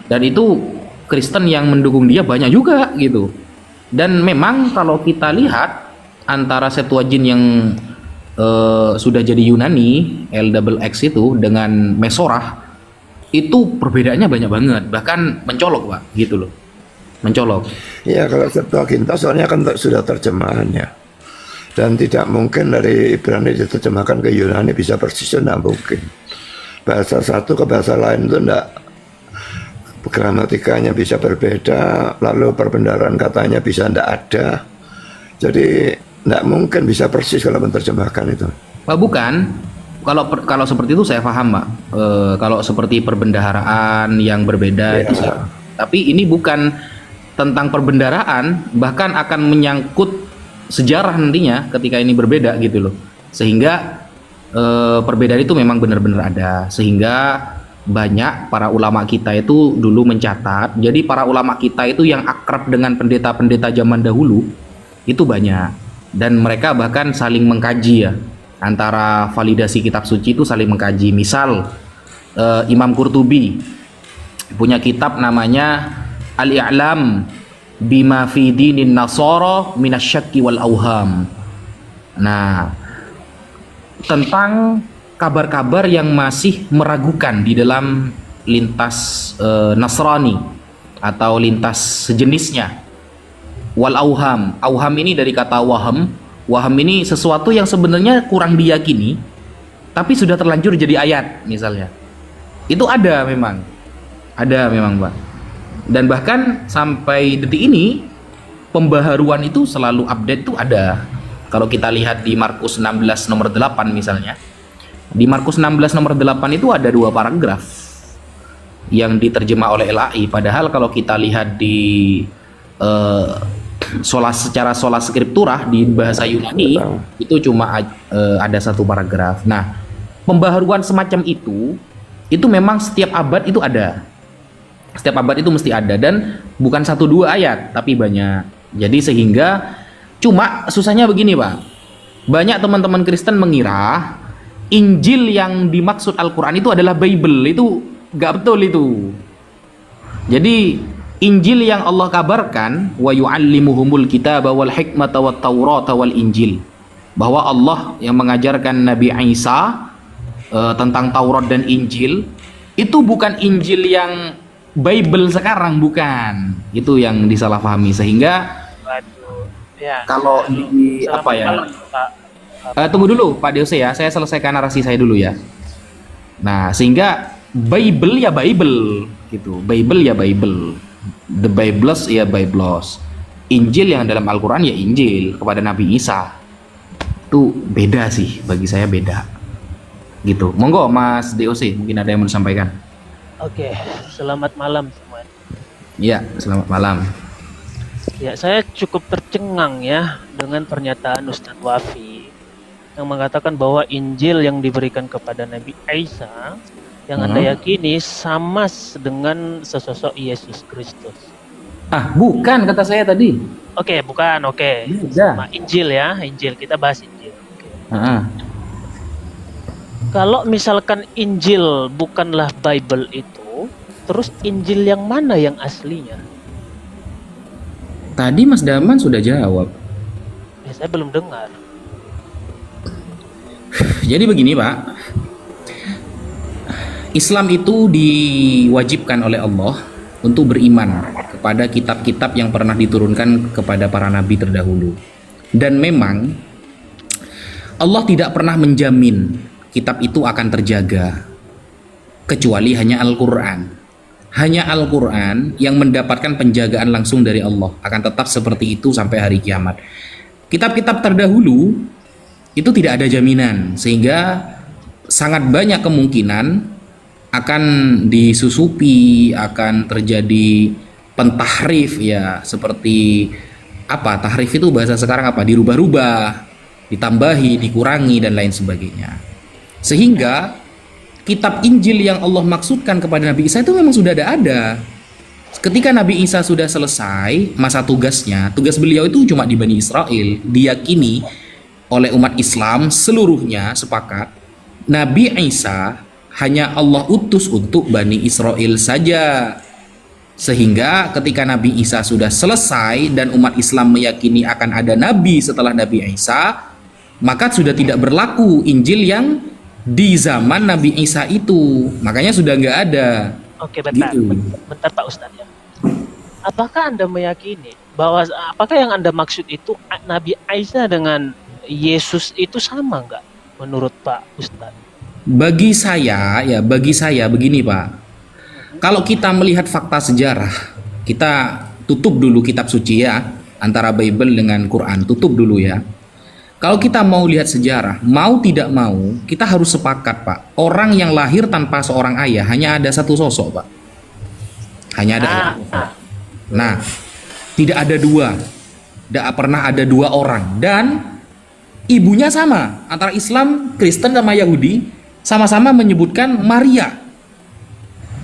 Dan itu Kristen yang mendukung dia banyak juga gitu. Dan memang kalau kita lihat antara Septuagint yang sudah jadi Yunani LXX itu dengan Mesorah itu perbedaannya banyak banget, bahkan mencolok, Pak, gitu loh, mencolok. Ya kalau Septuaginta soalnya kan sudah terjemahannya dan tidak mungkin dari Ibrani diterjemahkan ke Yunani bisa persis, tidak mungkin. Bahasa satu ke bahasa lain itu gramatikanya bisa berbeda, lalu perbendaharaan katanya bisa tidak ada. Jadi tidak mungkin bisa persis kalau menerjemahkan itu. Pak, bukan. Kalau seperti itu saya paham, Pak. Kalau seperti perbendaharaan yang berbeda itu tapi ini bukan tentang perbendaharaan, bahkan akan menyangkut sejarah nantinya ketika ini berbeda gitu loh. Sehingga perbedaan itu memang benar-benar ada. Sehingga banyak para ulama kita itu dulu mencatat. Jadi para ulama kita itu yang akrab dengan pendeta-pendeta zaman dahulu itu banyak. Dan mereka bahkan saling mengkaji ya. Antara validasi kitab suci itu saling mengkaji. Misal Imam Qurtubi punya kitab namanya Al-I'lam bima fi dinin nasara minasyakki wal auham. Nah, tentang kabar-kabar yang masih meragukan di dalam lintas Nasrani atau lintas sejenisnya. Wal auham. Auham ini dari kata waham. Waham ini sesuatu yang sebenarnya kurang diyakini tapi sudah terlanjur jadi ayat misalnya. Itu ada memang, Pak. Dan bahkan sampai detik ini pembaharuan itu selalu update itu ada. Kalau kita lihat di Markus 16 nomor 8 misalnya, di Markus 16 nomor 8 itu ada 2 paragraf yang diterjemah oleh LAI. Padahal kalau kita lihat di secara sola scriptura di bahasa Yunani itu cuma ada 1 paragraf. Nah, pembaharuan semacam itu memang setiap abad itu ada. Setiap abad itu mesti ada, dan bukan 1-2 ayat tapi banyak. Jadi sehingga cuma susahnya begini, Pak. Banyak teman-teman Kristen mengira Injil yang dimaksud Al-Quran itu adalah Bible. Itu gak betul itu. Jadi Injil yang Allah kabarkan, wa yu'allimuhumul kitaba wal hikmata wat taurata wal injil, bahwa Allah yang mengajarkan Nabi Isa tentang Taurat dan Injil, itu bukan Injil yang Bible sekarang, bukan. Itu yang disalahpahami. Sehingga kalau di apa ya, tunggu dulu Pak Deose ya, saya selesaikan narasi saya dulu ya. Nah, sehingga Bible ya Bible gitu, Bible ya Bible, The Biblos ya Biblos, Injil yang dalam Al-Quran ya Injil kepada Nabi Isa. Itu beda sih, bagi saya beda gitu. Monggo Mas DOC, mungkin ada yang mau disampaikan. Oke, selamat malam semua. Ya, selamat malam. Ya, saya cukup tercengang ya dengan pernyataan Ustadz Wafi yang mengatakan bahwa Injil yang diberikan kepada Nabi Isa yang Anda yakini sama dengan sesosok Yesus Kristus. Ah, bukan kata saya tadi. Oke, bukan. Oke. Sama Injil ya, Injil. Kita bahas Injil. Kalau misalkan Injil bukanlah Bible itu, terus Injil yang mana yang aslinya? Tadi Mas Daman sudah jawab. Saya belum dengar. Jadi begini, Pak. Islam itu diwajibkan oleh Allah untuk beriman kepada kitab-kitab yang pernah diturunkan kepada para nabi terdahulu. Dan memang Allah tidak pernah menjamin kitab itu akan terjaga kecuali hanya Al-Quran. Hanya Al-Quran yang mendapatkan penjagaan langsung dari Allah, akan tetap seperti itu sampai hari kiamat. Kitab-kitab terdahulu itu tidak ada jaminan, sehingga sangat banyak kemungkinan akan disusupi, akan terjadi pentahrif ya, seperti apa, tahrif itu bahasa sekarang apa, dirubah-rubah, ditambahi, dikurangi dan lain sebagainya. Sehingga kitab Injil yang Allah maksudkan kepada Nabi Isa itu memang sudah ada. Ketika Nabi Isa sudah selesai masa tugasnya, tugas beliau itu cuma di Bani Israel, diyakini oleh umat Islam seluruhnya sepakat Nabi Isa hanya Allah utus untuk Bani Israel saja. Sehingga ketika Nabi Isa sudah selesai dan umat Islam meyakini akan ada Nabi setelah Nabi Isa, maka sudah tidak berlaku Injil yang di zaman Nabi Isa itu. Makanya sudah nggak ada. Oke, bentar, bentar Pak Ustadz ya. Apakah Anda meyakini bahwa apakah yang Anda maksud itu Nabi Isa dengan Yesus itu sama nggak menurut Pak Ustadz? Bagi saya begini Pak. kalau kita melihat fakta sejarah, kita tutup dulu kitab suci ya, antara Bible dengan Quran, tutup dulu ya. Kalau kita mau lihat sejarah, mau tidak mau, kita harus sepakat Pak, orang yang lahir tanpa seorang ayah hanya ada satu sosok Pak. Hanya ada satu sosok. Nah, tidak ada dua, tidak pernah ada dua orang, dan ibunya sama, antara Islam, Kristen sama Yahudi, sama-sama menyebutkan Maria.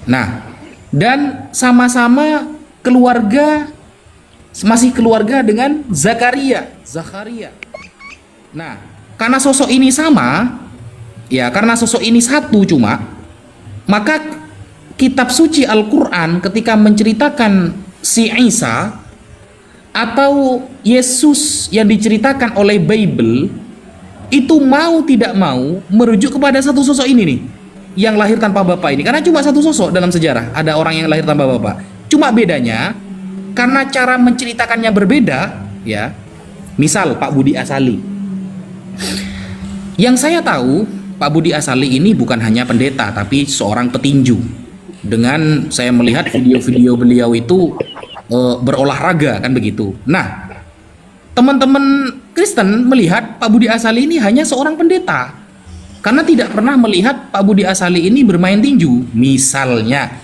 Nah, dan sama-sama keluarga, masih keluarga dengan Zakaria. Nah, karena sosok ini sama, ya karena sosok ini satu cuma, maka kitab suci Al-Quran ketika menceritakan si Isa atau Yesus yang diceritakan oleh Bible, itu mau tidak mau merujuk kepada satu sosok ini nih, yang lahir tanpa bapak ini. Karena cuma satu sosok dalam sejarah, ada orang yang lahir tanpa bapak. Cuma bedanya, karena cara menceritakannya berbeda, ya. Misal Pak Budi Asali. Yang saya tahu, Pak Budi Asali ini bukan hanya pendeta, tapi seorang petinju. Dengan saya melihat video-video beliau itu berolahraga, kan begitu. Nah, teman-teman Kristen melihat Pak Budi Asali ini hanya seorang pendeta, karena tidak pernah melihat Pak Budi Asali ini bermain tinju, misalnya.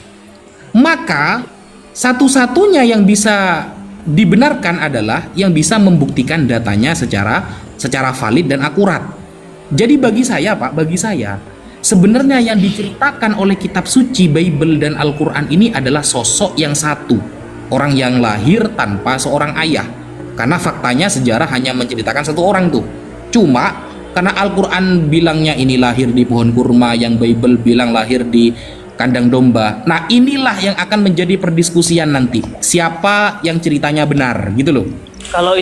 Maka satu-satunya yang bisa dibenarkan adalah yang bisa membuktikan datanya secara valid dan akurat. Jadi bagi saya Pak, bagi saya sebenarnya yang diceritakan oleh kitab suci Bible dan Al-Quran ini adalah sosok yang satu, orang yang lahir tanpa seorang ayah. Karena faktanya sejarah hanya menceritakan satu orang tuh. Cuma karena Al-Quran bilangnya ini lahir di pohon kurma, yang Bible bilang lahir di kandang domba. Nah, inilah yang akan menjadi perdiskusian nanti. Siapa yang ceritanya benar, gitu loh. Kalau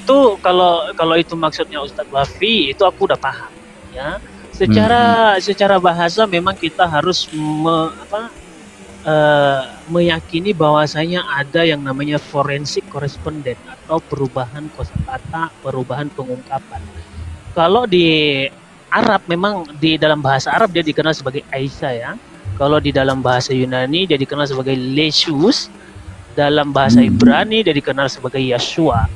itu maksudnya Ustadz Wafi, itu aku udah paham ya. Secara bahasa memang kita harus meyakini bahwasanya ada yang namanya forensic correspondent atau perubahan kosakata, perubahan pengungkapan. Kalau di Arab memang di dalam bahasa Arab dia dikenal sebagai Aisyah ya. Kalau di dalam bahasa Yunani dia dikenal sebagai Lesius. Dalam bahasa Ibrani dia dikenal sebagai Yeshua.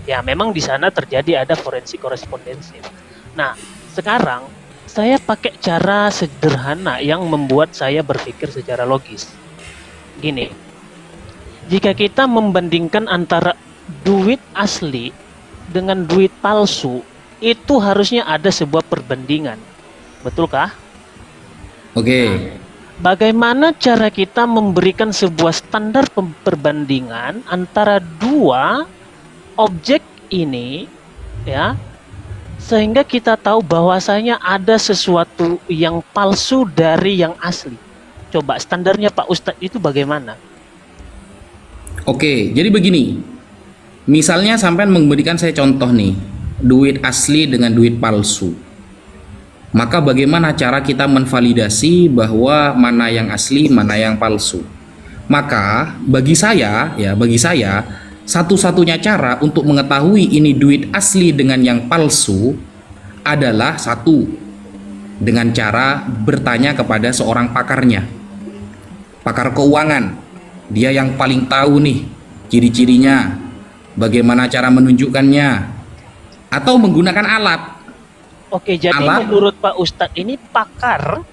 Ya memang di sana terjadi ada forensik korespondensi. Nah, sekarang saya pakai cara sederhana yang membuat saya berpikir secara logis. Gini, jika kita membandingkan antara duit asli dengan duit palsu, itu harusnya ada sebuah perbandingan. Betulkah? Oke. Bagaimana cara kita memberikan sebuah standar perbandingan antara dua objek ini, ya, sehingga kita tahu bahwasanya ada sesuatu yang palsu dari yang asli. Coba standarnya Pak Ustadz itu bagaimana? Oke, jadi begini. Misalnya sampean memberikan saya contoh nih, duit asli dengan duit palsu. Maka bagaimana cara kita menvalidasi bahwa mana yang asli, mana yang palsu? Maka bagi saya, satu-satunya cara untuk mengetahui ini duit asli dengan yang palsu adalah satu, dengan cara bertanya kepada seorang pakarnya, pakar keuangan. Dia yang paling tahu nih ciri-cirinya, bagaimana cara menunjukkannya, atau menggunakan alat. Oke, jadi menurut Pak Ustadz ini pakar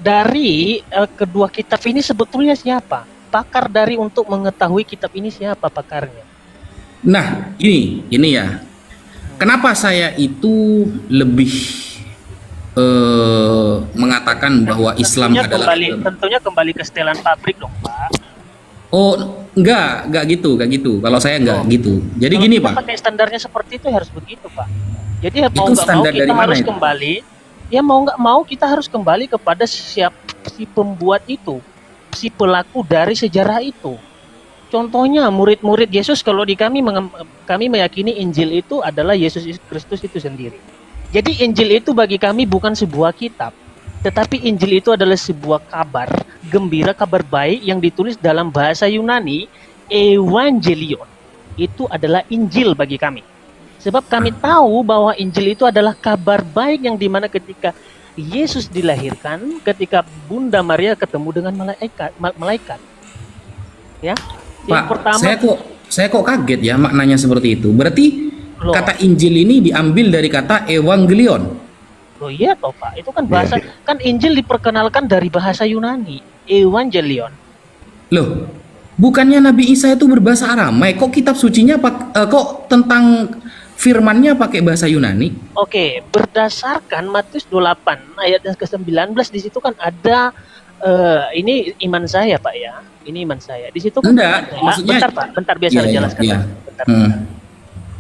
dari kedua kitab ini sebetulnya siapa? Pakar dari untuk mengetahui kitab ini siapa pakarnya? Nah, ini ya. Kenapa saya itu lebih mengatakan bahwa Islam adalah tentunya kembali ke setelan pabrik dong, Pak. Oh, enggak gitu. Kalau saya enggak gitu. Jadi kalau gini, kita Pak. Pakai standarnya seperti itu harus begitu, Pak. Jadi mau Itu nggak mau standar kita dari mana harus itu? kembali. Ya mau nggak mau kita harus kembali kepada si pembuat itu, si pelaku dari sejarah itu. Contohnya murid-murid Yesus, kalau di kami meyakini Injil itu adalah Yesus Kristus itu sendiri. Jadi Injil itu bagi kami bukan sebuah kitab, tetapi Injil itu adalah sebuah kabar gembira, kabar baik yang ditulis dalam bahasa Yunani, Evangelion. Itu adalah Injil bagi kami. Sebab kami tahu bahwa Injil itu adalah kabar baik yang dimana ketika Yesus dilahirkan ketika Bunda Maria ketemu dengan malaikat. Ya. Yang Pak, pertama, saya kok kaget ya maknanya seperti itu. Berarti Loh. kata Injil ini diambil dari kata evangelion. oh iya toh Pak, itu kan bahasa, kan Injil diperkenalkan dari bahasa Yunani, evangelion. Loh, bukannya Nabi Isa itu berbahasa Aramai? Kok kitab sucinya kok tentang firmannya pakai bahasa Yunani? Oke, berdasarkan Matius 28 ayat yang ke-19 di situ kan ada ini iman saya Pak ya. Ini iman saya. Di situ kan Enggak, maksudnya bentar biar saya jelaskan. Iya. Bentar. Hmm.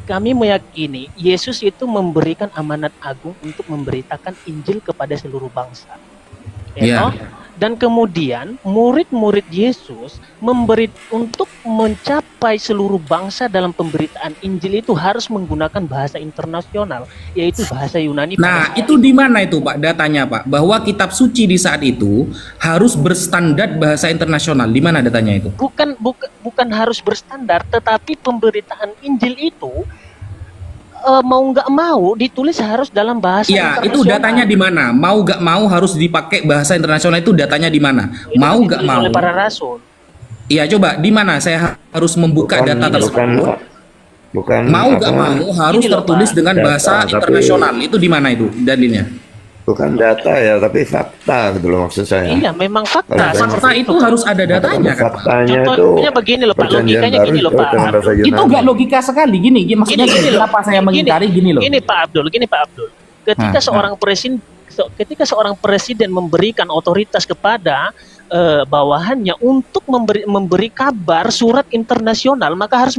Kami meyakini Yesus itu memberikan amanat agung untuk memberitakan Injil kepada seluruh bangsa. Iya. toh? Dan kemudian murid-murid Yesus untuk mencapai seluruh bangsa dalam pemberitaan Injil itu harus menggunakan bahasa internasional, yaitu bahasa Yunani. Nah, itu di mana itu Pak datanya Pak? Bahwa kitab suci di saat itu harus berstandar bahasa internasional. Di mana datanya itu? Bukan harus berstandar, tetapi pemberitaan Injil itu mau nggak mau ditulis harus dalam bahasa Iya, internasional. itu datanya di mana? Mau nggak mau harus dipakai bahasa internasional, itu datanya di mana? Itu Mau kan nggak ditulis mau? oleh para rasul. Iya, coba di mana saya harus membuka data tersebut? Bukan Mau nggak apa, mau harus Ini loh, tertulis Pak. dengan Data, bahasa tapi- internasional. Itu di mana itu dalilnya? bukan data ya, tapi fakta gitu loh maksud saya. Iya, memang fakta. Nah, fakta itu harus ada datanya kan, Pak? Faktanya itu Contohnya begini loh, Pak. perjanjian Logikanya baru gini loh, itu Pak. dengan bahasa Yunani. Itu nggak logika sekali gini maksudnya Gini loh. kenapa saya mengingkari gini loh. Gini Pak Abdul. Ketika ketika seorang presiden memberikan otoritas kepada bawahannya untuk memberi kabar surat internasional, maka harus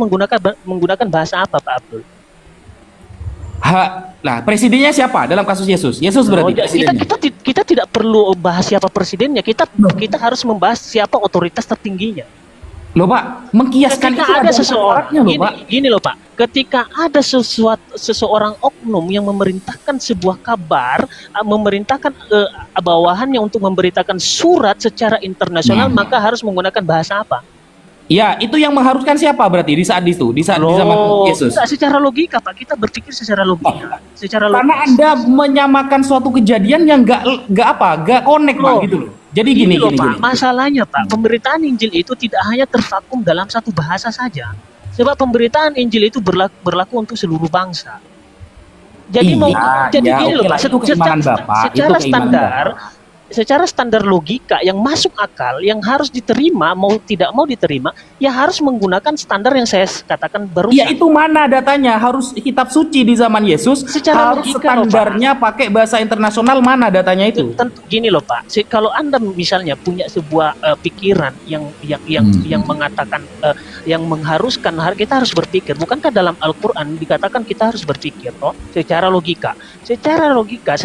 menggunakan bahasa apa, Pak Abdul? Nah, presidennya siapa dalam kasus Yesus? Yesus berarti Oh, presidennya. kita tidak perlu bahas siapa presidennya, kita harus membahas siapa otoritas tertingginya. Loh Pak, mengkiaskan Ketika itu ada seseorang, syaratnya loh Pak. gini loh Pak, ketika ada seseorang oknum yang memerintahkan sebuah kabar, memerintahkan bawahannya untuk memberitakan surat secara internasional, maka harus menggunakan bahasa apa? Ya, itu yang mengharuskan siapa berarti di saat itu, di zaman Yesus? Enggak, secara logika Pak, kita berpikir secara logika, secara Karena logis. Anda menyamakan suatu kejadian yang nggak connect Pak gitu loh. Jadi gini loh, Pak, masalahnya Pak, pemberitaan Injil itu tidak hanya tervakum dalam satu bahasa saja. Sebab pemberitaan Injil itu berlaku untuk seluruh bangsa. Jadi gini loh Pak, secara standar logika yang masuk akal, yang harus diterima mau tidak mau diterima, ya harus menggunakan standar yang saya katakan barusan. Ya itu mana datanya? Harus kitab suci di zaman Yesus Secara harus logika loh, Pak. standarnya pakai bahasa internasional, mana datanya itu? Tentu gini loh Pak, kalau Anda misalnya punya sebuah pikiran yang mengatakan yang mengharuskan kita harus berpikir, bukankah dalam Al-Qur'an dikatakan kita harus berpikir toh secara logika. Secara logika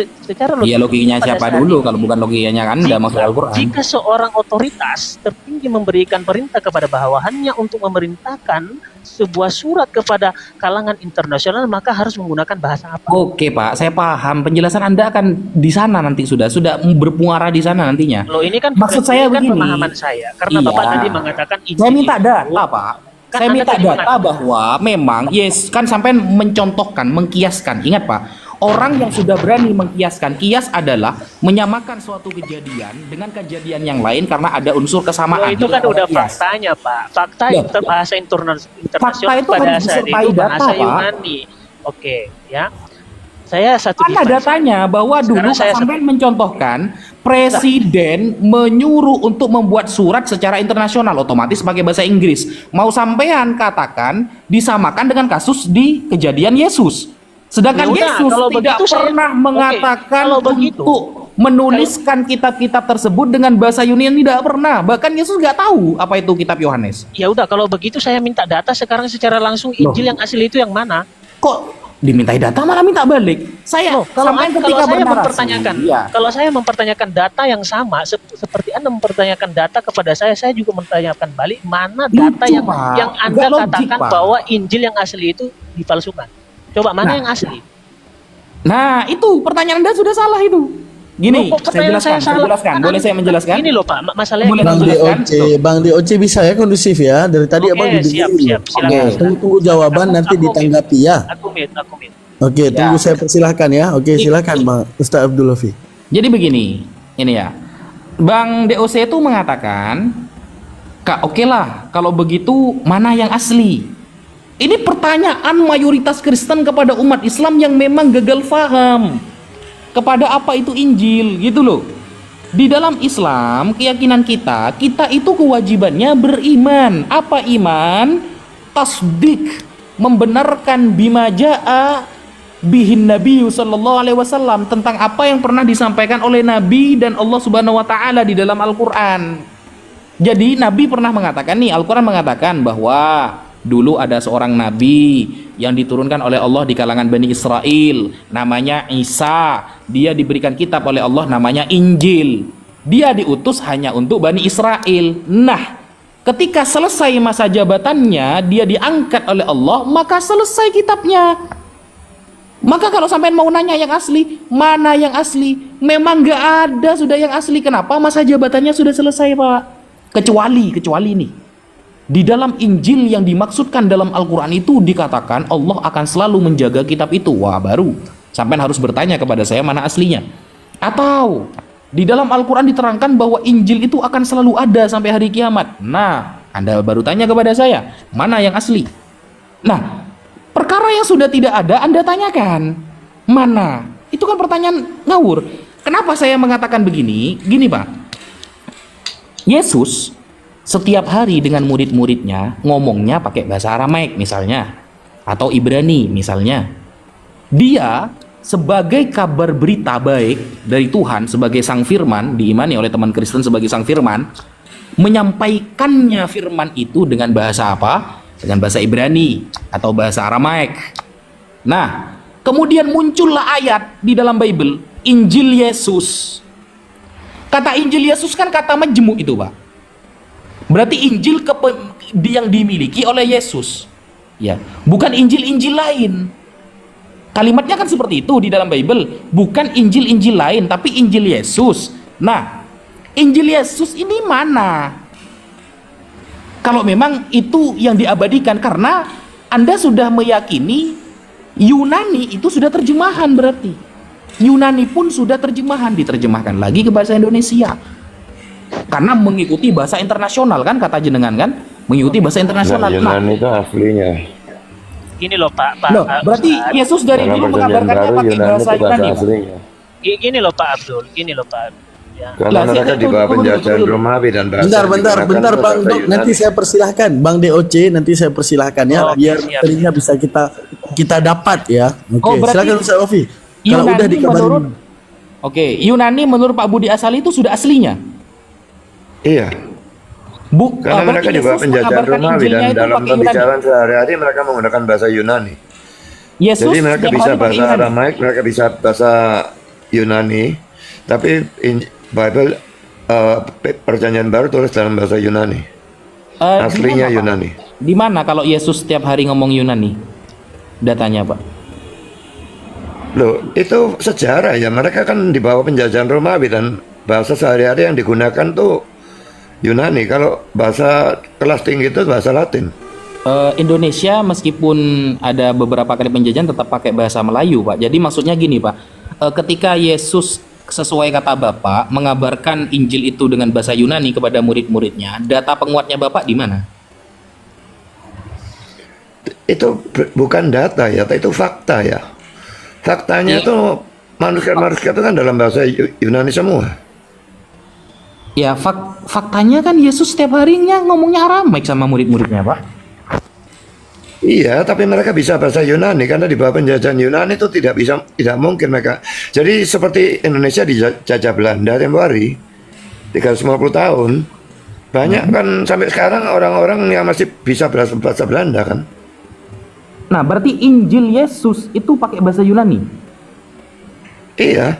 Iya, logikanya pada siapa saat dulu itu, kalau bukan logikanya Anda maksud Al-Qur'an? jika seorang otoritas tertinggi memberikan perintah kepada bawahannya untuk memerintahkan sebuah surat kepada kalangan internasional, maka harus menggunakan bahasa apa? Oke Pak, saya paham. Penjelasan Anda akan di sana nanti sudah bermuara di sana nantinya. Loh, ini kan Maksud saya kan begini. pemahaman saya, karena Iya. Bapak tadi mengatakan Saya minta data Pak. Kan Saya Anda minta tadi data mengatakan- bahwa memang kan sampai mencontohkan, mengkiaskan. Ingat Pak, orang yang sudah berani mengkiaskan, kias adalah menyamakan suatu kejadian dengan kejadian yang lain karena ada unsur kesamaan. Loh, itu kan Itu udah kias. faktanya Pak. Fakta Loh, itu bahasa internasional fakta itu pada harus saat disertai itu data, bahasa Pak. Yunani. Oke, ya. Saya satu Mana device. datanya bahwa dulu Sekarang saya sampai mencontohkan presiden menyuruh untuk membuat surat secara internasional otomatis pakai bahasa Inggris. Mau sampean katakan disamakan dengan kasus di kejadian Yesus. Sedangkan Ya udah, Yesus kalau tidak begitu saya- pernah Oke, mengatakan kalau begitu. untuk menuliskan kitab-kitab tersebut dengan bahasa Yunani, tidak pernah. Bahkan Yesus nggak tahu apa itu kitab Yohanes. Ya udah, kalau begitu saya minta data sekarang secara langsung, Injil yang asli itu yang mana? Kok dimintai data malah minta balik? Saya Kalau sampai kalau ketika saya bernarasi, mempertanyakan, iya. kalau saya mempertanyakan data yang sama seperti Anda mempertanyakan data kepada saya juga mempertanyakan balik mana data Lucu, yang Pak. Anda Nggak logik, katakan Pak. bahwa Injil yang asli itu dipalsukan. Coba mana Nah. yang asli? Nah, itu pertanyaan Anda sudah salah itu. Gini, Loh, kok saya pertanyaan jelaskan, saya salah? Boleh saya menjelaskan? Gini loh Pak, masalahnya Boleh gini. Bang menjelaskan? Bang DOC bisa ya kondusif ya. Dari tadi Oke, Abang duduk siap, dulu. siap, silakan. Oke, tunggu jawaban nanti Aku ditanggapi ya. Aku mute. Oke, tunggu saya persilahkan ya. Oke, silakan Bang Ustaz Abdul Lafi. Jadi begini, ini ya. Bang DOC itu mengatakan, Kak, oke lah, kalau begitu mana yang asli? Ini pertanyaan mayoritas Kristen kepada umat Islam yang memang gagal faham kepada apa itu Injil, gitu loh. Di dalam Islam, keyakinan kita itu kewajibannya beriman. Apa iman? Tasdik, membenarkan bima ja'a bihin Nabi sallallahu alaihi wasallam, tentang apa yang pernah disampaikan oleh Nabi dan Allah Subhanahu wa taala di dalam Al-Qur'an. Jadi Nabi pernah mengatakan nih, Al-Qur'an mengatakan bahwa dulu ada seorang nabi yang diturunkan oleh Allah di kalangan Bani Israel, namanya Isa. Dia diberikan kitab oleh Allah namanya Injil. Dia diutus hanya untuk Bani Israel. Nah, ketika selesai masa jabatannya, dia diangkat oleh Allah, maka selesai kitabnya. Maka kalau sampai mau nanya yang asli, mana yang asli? Memang gak ada sudah yang asli. Kenapa? Masa jabatannya sudah selesai, Pak. Kecuali nih, di dalam Injil yang dimaksudkan dalam Al-Quran itu dikatakan Allah akan selalu menjaga kitab itu. Wah, baru sampai harus bertanya kepada saya mana aslinya. Atau di dalam Al-Quran diterangkan bahwa Injil itu akan selalu ada sampai hari kiamat. Nah, Anda baru tanya kepada saya mana yang asli. Nah, perkara yang sudah tidak ada Anda tanyakan mana? Itu kan pertanyaan ngawur. Kenapa saya mengatakan begini? Gini, Pak, Yesus setiap hari dengan murid-muridnya ngomongnya pakai bahasa Aramaik misalnya, atau Ibrani misalnya. Dia sebagai kabar berita baik dari Tuhan, sebagai sang firman, diimani oleh teman Kristen sebagai sang firman, menyampaikannya firman itu dengan bahasa apa? Dengan bahasa Ibrani atau bahasa Aramaik. Nah, kemudian muncullah ayat di dalam Bible, Injil Yesus. Kata Injil Yesus kan kata majemuk itu, Pak. Berarti Injil yang dimiliki oleh Yesus, ya, bukan Injil-Injil lain. Kalimatnya kan seperti itu di dalam Bible, bukan Injil-Injil lain, tapi Injil Yesus. Nah, Injil Yesus ini mana? Kalau memang itu yang diabadikan, karena Anda sudah meyakini Yunani itu sudah terjemahan, berarti Yunani pun sudah terjemahan, diterjemahkan lagi ke bahasa Indonesia. Karena mengikuti bahasa internasional kan, kata jenengan kan, mengikuti bahasa internasional. Nah, Yunani itu aslinya. Gini loh Pak berarti Yesus dari dulu mengabarkannya pakai bahasa Yunani. Gini loh Pak Abdul, ya. Karena mereka di bawah penjajahan Romawi dan bahasa. Bentar Pak, untuk nanti saya persilahkan Bang DOC, nanti saya persilahkan ya, biar materinya bisa kita dapat ya. Oke, silakan Ustaz Ofi. Kalau udah dikabarin. Yunani menurut Pak Budi Asali itu sudah aslinya. Iya. Karena mereka di bawah penjajahan Romawi dan dalam pembicaraan sehari-hari mereka menggunakan bahasa Yunani. Jadi mereka bisa bahasa Aramaik, mereka bisa bahasa Yunani, tapi Bible Perjanjian Baru tulis dalam bahasa Yunani. Aslinya Yunani. Di mana kalau Yesus setiap hari ngomong Yunani? Datanya, Pak. Loh, itu sejarah ya. Mereka kan di bawah penjajahan Romawi dan bahasa sehari-hari yang digunakan tuh Yunani. Kalau bahasa kelas tinggi itu bahasa Latin. Indonesia meskipun ada beberapa kali penjajahan tetap pakai bahasa Melayu, Pak. Jadi maksudnya gini, Pak. Ketika Yesus sesuai kata Bapak mengabarkan Injil itu dengan bahasa Yunani kepada murid-muridnya, data penguatnya Bapak di mana? Itu bukan data ya, itu fakta ya. Faktanya itu manusia-manusia itu kan dalam bahasa Yunani semua. Ya, faktanya kan Yesus setiap harinya ngomongnya Aramaik sama murid-muridnya, Pak. Iya, tapi mereka bisa bahasa Yunani karena di bawah penjajahan Yunani itu tidak mungkin mereka. Jadi seperti Indonesia dijajah Belanda tempo hari 350 tahun. Banyak kan sampai sekarang orang-orang yang masih bisa bahasa Belanda kan. Nah, berarti Injil Yesus itu pakai bahasa Yunani. Iya.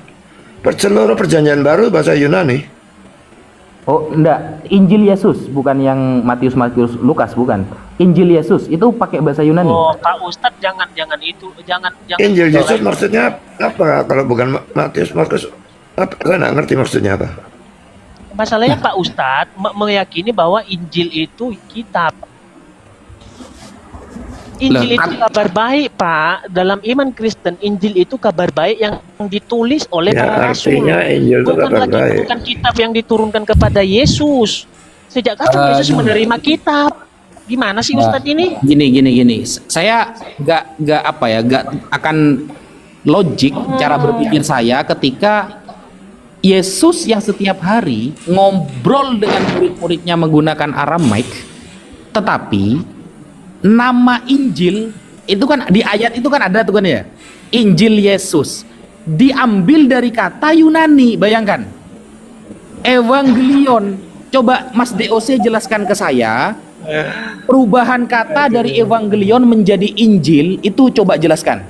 Seluruh perjanjian baru bahasa Yunani. Oh, enggak. Injil Yesus, bukan yang Matius, Lukas, bukan. Injil Yesus itu pakai bahasa Yunani. Oh, Pak Ustadz jangan itu, jangan. Injil Yesus maksudnya apa? Kalau bukan Matius, Markus, apa? Saya nggak ngerti maksudnya apa. Masalahnya Pak Ustadz meyakini bahwa Injil itu kitab. Injil itu kabar baik, Pak. Dalam iman Kristen, Injil itu kabar baik yang ditulis oleh para rasul. Artinya Injil itu kabar baik. Bukan kitab yang diturunkan kepada Yesus. Sejak kapan Yesus menerima kitab? Gimana sih Ustadz ini? Gini. Saya nggak akan logik cara berpikir saya ketika Yesus yang setiap hari ngobrol dengan murid-muridnya menggunakan Aramaik, tetapi nama Injil itu kan di ayat itu kan ada tuh kan ya, Injil Yesus diambil dari kata Yunani. Bayangkan, Evangelion. Coba Mas DOC jelaskan ke saya perubahan kata dari Evangelion menjadi Injil itu, coba jelaskan.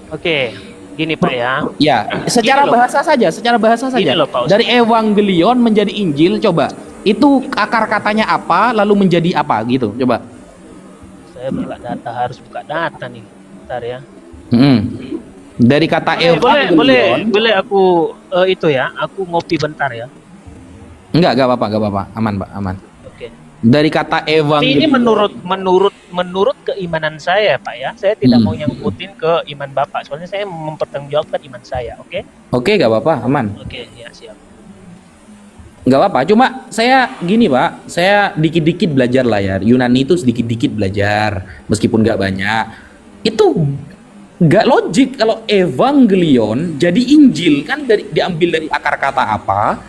Oke, gini Pak ya. Ya, secara bahasa saja. Gini loh, Pak Ustadz. Dari Evangelion menjadi Injil, coba. Itu akar katanya apa, lalu menjadi apa gitu, coba. Saya harus buka data nih. Bentar ya. Dari kata Evangelion. Boleh aku itu ya, aku ngopi bentar ya. Enggak apa-apa. Aman, Pak, aman. Oke. Dari kata Evangelion. Ini menurut keimanan saya, Pak ya. Saya tidak mau nyangkutin ke iman Bapak, soalnya saya mempertanggungjawabkan iman saya, oke? Oke, enggak apa-apa, aman. Oke, ya siap. Nggak apa-apa, cuma saya gini Pak, saya dikit-dikit belajar lah ya, Yunani itu sedikit-dikit belajar, meskipun nggak banyak. Itu nggak logik kalau Evangelion jadi Injil, kan diambil dari akar kata apa,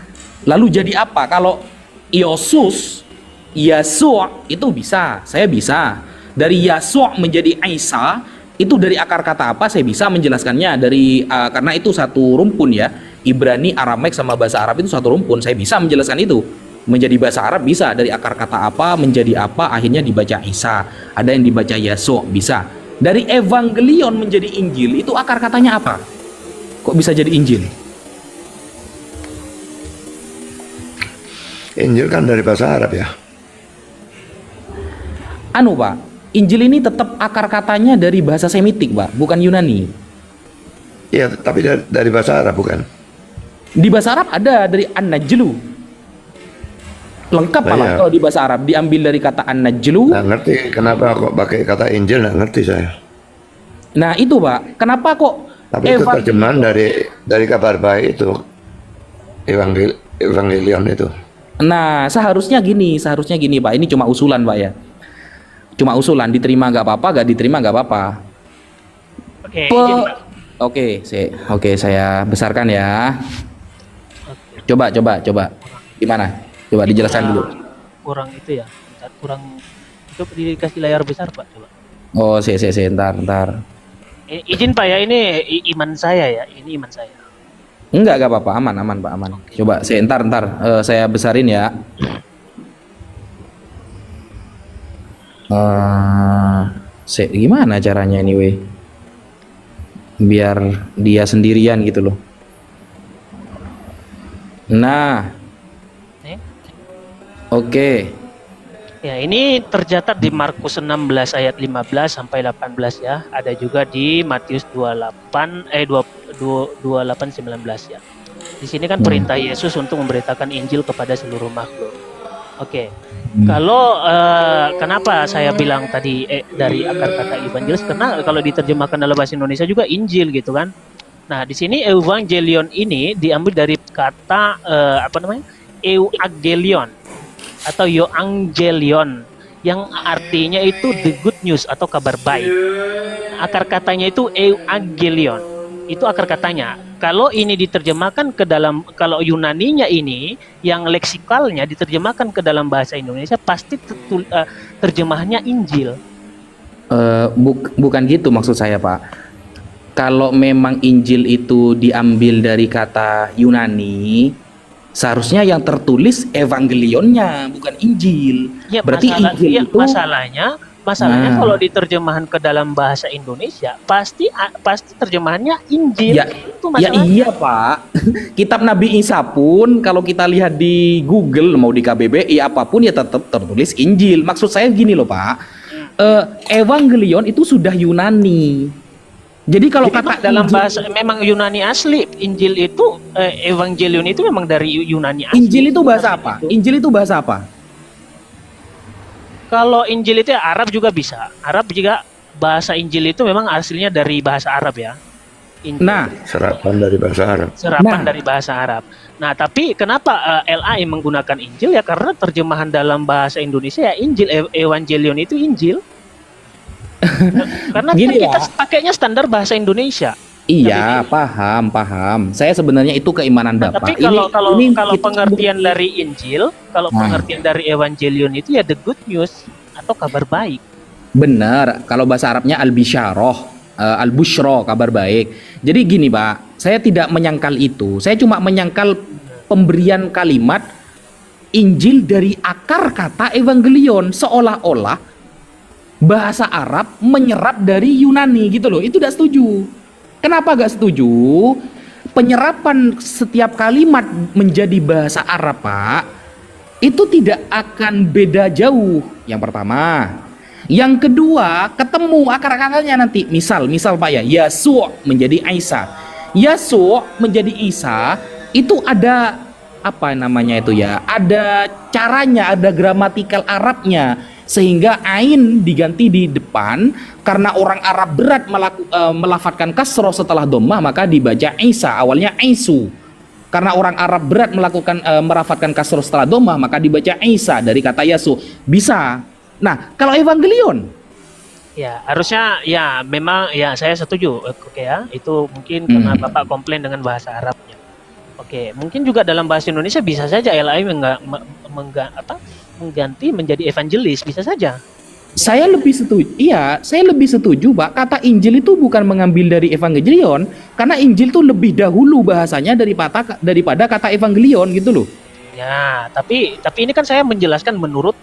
lalu jadi apa? Kalau Yesus, Yasua itu bisa, saya bisa. Dari Yasua menjadi Isa, itu dari akar kata apa? Saya bisa menjelaskannya dari karena itu satu rumpun ya. Ibrani, Aramaik sama bahasa Arab itu satu rumpun. Saya bisa menjelaskan itu. Menjadi bahasa Arab bisa, dari akar kata apa menjadi apa, akhirnya dibaca Isa. Ada yang dibaca Yasua, bisa. Dari Evangelion menjadi Injil, itu akar katanya apa? Kok bisa jadi Injil? Injil kan dari bahasa Arab ya. Pak, Injil ini tetap akar katanya dari bahasa Semitik, Pak, bukan Yunani. Iya, tapi dari bahasa Arab bukan? Di bahasa Arab ada dari An-Najlu. Lengkap malah kalau di bahasa Arab diambil dari kata An-Najlu. Nggak ngerti kenapa kok pakai kata Injil, nggak ngerti saya. Nah itu Pak, kenapa kok? Tapi itu terjemahan dari kabar baik itu, Evangelion itu. Nah seharusnya gini Pak, ini cuma usulan Pak ya. Cuma usulan, diterima nggak apa-apa, nggak diterima nggak apa-apa. Oke, saya besarkan ya. Coba. Gimana? Coba dijelaskan dulu. Kurang itu ya. Kurang. Coba dikasih layar besar, Pak, coba. Oh, ntar. Izin Pak ya, ini iman saya ya. Ini iman saya. Enggak apa-apa, aman Pak, aman. Coba ntar saya besarin ya. Gimana caranya ini, weh? Biar dia sendirian gitu loh. Nah, oke. Ya, ini tercatat di Markus 16 ayat 15 sampai 18 ya. Ada juga di Matius 28 19 ya. Di sini kan perintah Yesus untuk memberitakan Injil kepada seluruh makhluk. Oke. Kalau kenapa saya bilang tadi dari akar kata evangelis, karena kalau diterjemahkan dalam bahasa Indonesia juga Injil gitu kan. Nah, di sini Evangelion ini diambil dari kata Euangelion atau Yoangelion yang artinya itu the good news atau kabar baik. Akar katanya itu Euangelion. Itu akar katanya. Kalau ini diterjemahkan ke dalam, kalau Yunaninya ini yang leksikalnya diterjemahkan ke dalam bahasa Indonesia, pasti terjemahannya Injil. Bukan gitu maksud saya, Pak. Kalau memang Injil itu diambil dari kata Yunani, seharusnya yang tertulis Evangelionnya, bukan Injil. Ya, berarti Injil itu masalahnya kalau diterjemahan ke dalam bahasa Indonesia pasti terjemahannya Injil. Ya, itu ya iya Pak. Kitab Nabi Isa pun kalau kita lihat di Google mau di KBBI apapun ya tetap tertulis Injil. Maksud saya gini loh Pak. Evangelion itu sudah Yunani. Jadi kalau kata dalam bahasa memang Yunani asli, Injil itu Evangelion itu memang dari Yunani asli. Injil itu bahasa apa? Injil itu bahasa apa? Kalau Injil itu ya Arab juga bisa. Arab juga bahasa Injil itu memang aslinya dari bahasa Arab ya. Injil. Nah, Serapan dari bahasa Arab. Serapan dari bahasa Arab. Nah, tapi kenapa LAI menggunakan Injil ya karena terjemahan dalam bahasa Indonesia ya Injil, Evangelion itu Injil. Karena Gini kan kita ya. pakainya standar bahasa Indonesia. Iya, paham. Saya sebenarnya itu keimanan Nah, Bapak. tapi kalau Ini itu pengertian dari Injil, kalau pengertian dari Evangelion itu ya the good news atau kabar baik. benar. Kalau bahasa Arabnya al-bisyarah, al-busyra, kabar baik. Jadi gini, Pak, saya tidak menyangkal itu. Saya cuma menyangkal pemberian kalimat Injil dari akar kata Evangelion, seolah-olah bahasa Arab menyerap dari Yunani gitu loh. Itu tidak setuju. Kenapa gak setuju? Penyerapan setiap kalimat menjadi bahasa Arab, Pak, itu tidak akan beda jauh. Yang pertama. Yang kedua, ketemu akar-akarnya nanti. Misal Pak ya, Yasu' menjadi Isa. Yasu' menjadi Isa, itu ada apa namanya itu ya? Ada caranya, ada gramatikal Arabnya. Sehingga ain diganti di depan karena orang Arab berat melafatkan kasroh setelah dhammah, maka dibaca Isa, awalnya Aisu. Karena orang Arab berat merafatkan kasroh setelah dhammah, maka dibaca Isa dari kata Yasu. Bisa. Nah, kalau Evangelion Ya, harusnya ya memang ya saya setuju. Oke ya, itu mungkin karena Bapak komplain dengan bahasa Arabnya. Oke, mungkin juga dalam bahasa Indonesia bisa saja LAI mengganti menjadi evangelis, bisa saja. saya lebih setuju. Iya, saya lebih setuju, Pak. Kata Injil itu bukan mengambil dari Evangelion, karena Injil itu lebih dahulu bahasanya daripada kata Evangelion gitu loh. Ya, tapi ini kan saya menjelaskan menurut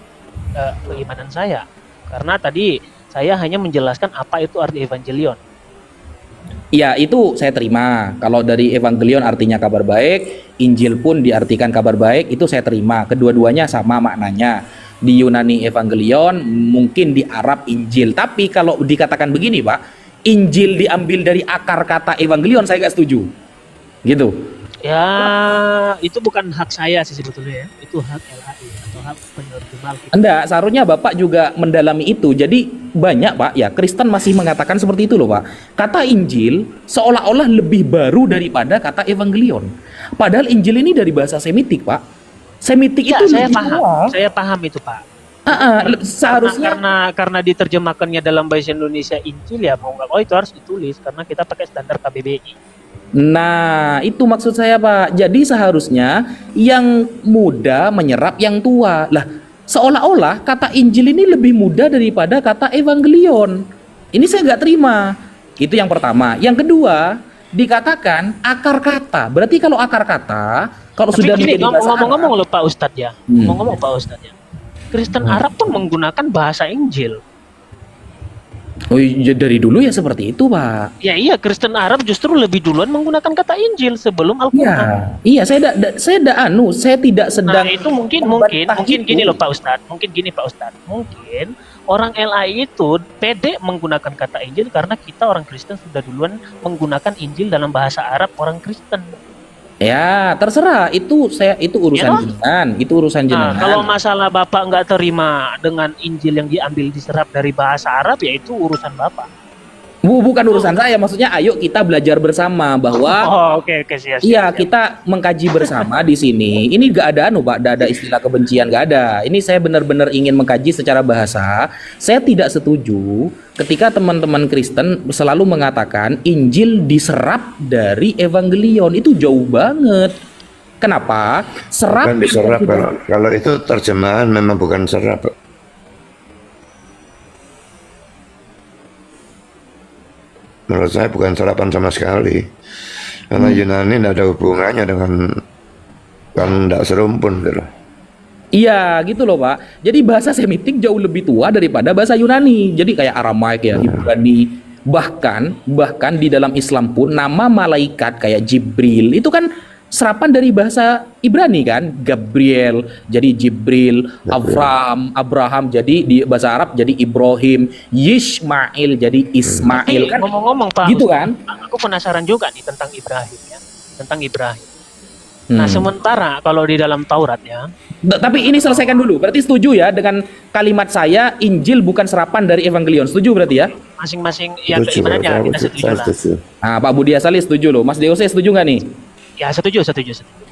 keimanan saya. Karena tadi saya hanya menjelaskan apa itu arti Evangelion. Ya, itu saya terima. Kalau dari Evangelion artinya kabar baik, Injil pun diartikan kabar baik, itu saya terima. Kedua-duanya sama maknanya. Di Yunani Evangelion, mungkin di Arab Injil. Tapi kalau dikatakan begini, Pak, Injil diambil dari akar kata Evangelion, saya nggak setuju. Gitu. Ya, itu bukan hak saya sih sebetulnya ya. Itu hak LHI atau hak penerjemah Alkitab. Enggak, seharusnya Bapak juga mendalami itu. Jadi banyak, Pak, ya Kristen masih mengatakan seperti itu loh, Pak. Kata Injil seolah-olah lebih baru daripada kata Evangelion. Padahal Injil ini dari bahasa Semitik, Pak. Semitik Ya, itu saya lebih paham. tua. Saya paham itu, Pak. Seharusnya Karena diterjemahkannya dalam bahasa Indonesia Injil ya mau nggak mau itu harus ditulis karena kita pakai standar KBBI. Nah, itu maksud saya, Pak. Jadi seharusnya yang muda menyerap yang tua. Lah, seolah-olah kata Injil ini lebih muda daripada kata Evangelion. Ini saya nggak terima. Itu yang pertama. Yang kedua, dikatakan akar kata. Berarti kalau akar kata, kalau Tapi sudah gini, menjadi bahasa ngomong-ngomong Arab, loh Pak Ustadz ya. Ngomong-ngomong Pak Ustadz ya. Kristen Arab pun menggunakan bahasa Injil. oh, iya, dari dulu ya seperti itu, Pak. Ya iya, Kristen Arab justru lebih duluan menggunakan kata Injil sebelum Al-Qur'an. Iya, saya tidak sedang Nah, itu mungkin membantah gini itu. loh Pak Ustadz. Mungkin gini Pak Ustadz. Mungkin orang LAI itu pede menggunakan kata Injil karena kita orang Kristen sudah duluan menggunakan Injil dalam bahasa Arab orang Kristen. Ya, terserah. Itu urusan Ya. jenengan. Itu urusan Nah, jenengan. kalau masalah Bapak nggak terima dengan Injil yang diambil diserap dari bahasa Arab, ya itu urusan Bapak. Bukan urusan saya, maksudnya ayo kita belajar bersama bahwa Oh, oke, siap. iya, kita mengkaji bersama di sini. Ini gak ada Pak, gak ada istilah kebencian, gak ada. Ini saya benar-benar ingin mengkaji secara bahasa. Saya tidak setuju ketika teman-teman Kristen selalu mengatakan Injil diserap dari Evangelion. Itu jauh banget. Kenapa? Serap Bukan diserap, kalau itu terjemahan memang bukan serap. Menurut saya bukan serapan sama sekali. Karena Yunani tidak ada hubungannya dengan, kan tidak serumpun gitu. Iya gitu loh Pak. Jadi bahasa Semitik jauh lebih tua daripada bahasa Yunani. Jadi kayak Aramaik ya, Ibrani. Bahkan di dalam Islam pun nama malaikat kayak Jibril itu kan serapan dari bahasa Ibrani kan. Gabriel jadi Jibril, Abraham jadi di bahasa Arab jadi Ibrahim, Yishmail jadi Ismail Tapi kan. ngomong-ngomong Pak, Gitu kan? aku penasaran juga nih tentang Ibrahim ya, tentang Ibrahim. Nah, sementara kalau di dalam Taurat ya, Tapi ini selesaikan dulu. Berarti setuju ya dengan kalimat saya, Injil bukan serapan dari Evangelion. Setuju berarti ya? masing-masing ya keimanannya kita setuju lah. Nah, Pak Budi Asali setuju loh. Mas Deose setuju nggak nih? Ya setuju.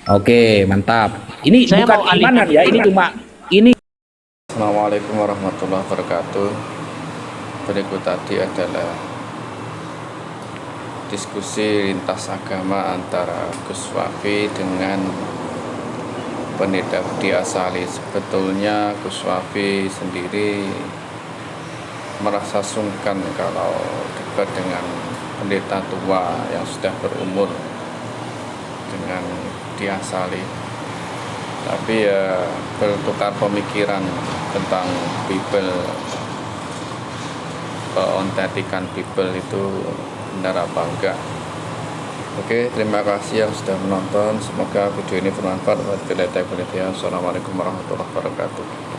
Oke, mantap. Ini Saya bukan mau alihkan. keimanan ya, ini cuma ini. Assalamualaikum warahmatullahi wabarakatuh. Berikut tadi adalah diskusi lintas agama antara Gus Wafi dengan Pendeta Budi Asali. Sebetulnya Gus Wafi sendiri merasa sungkan kalau debat dengan pendeta tua yang sudah berumur dengan Budi Asali. Tapi ya bertukar pemikiran tentang Bible, keontentikan Bible itu benar apa enggak. Oke, terima kasih yang sudah menonton. Semoga video ini bermanfaat buat kita. Assalamualaikum warahmatullahi wabarakatuh.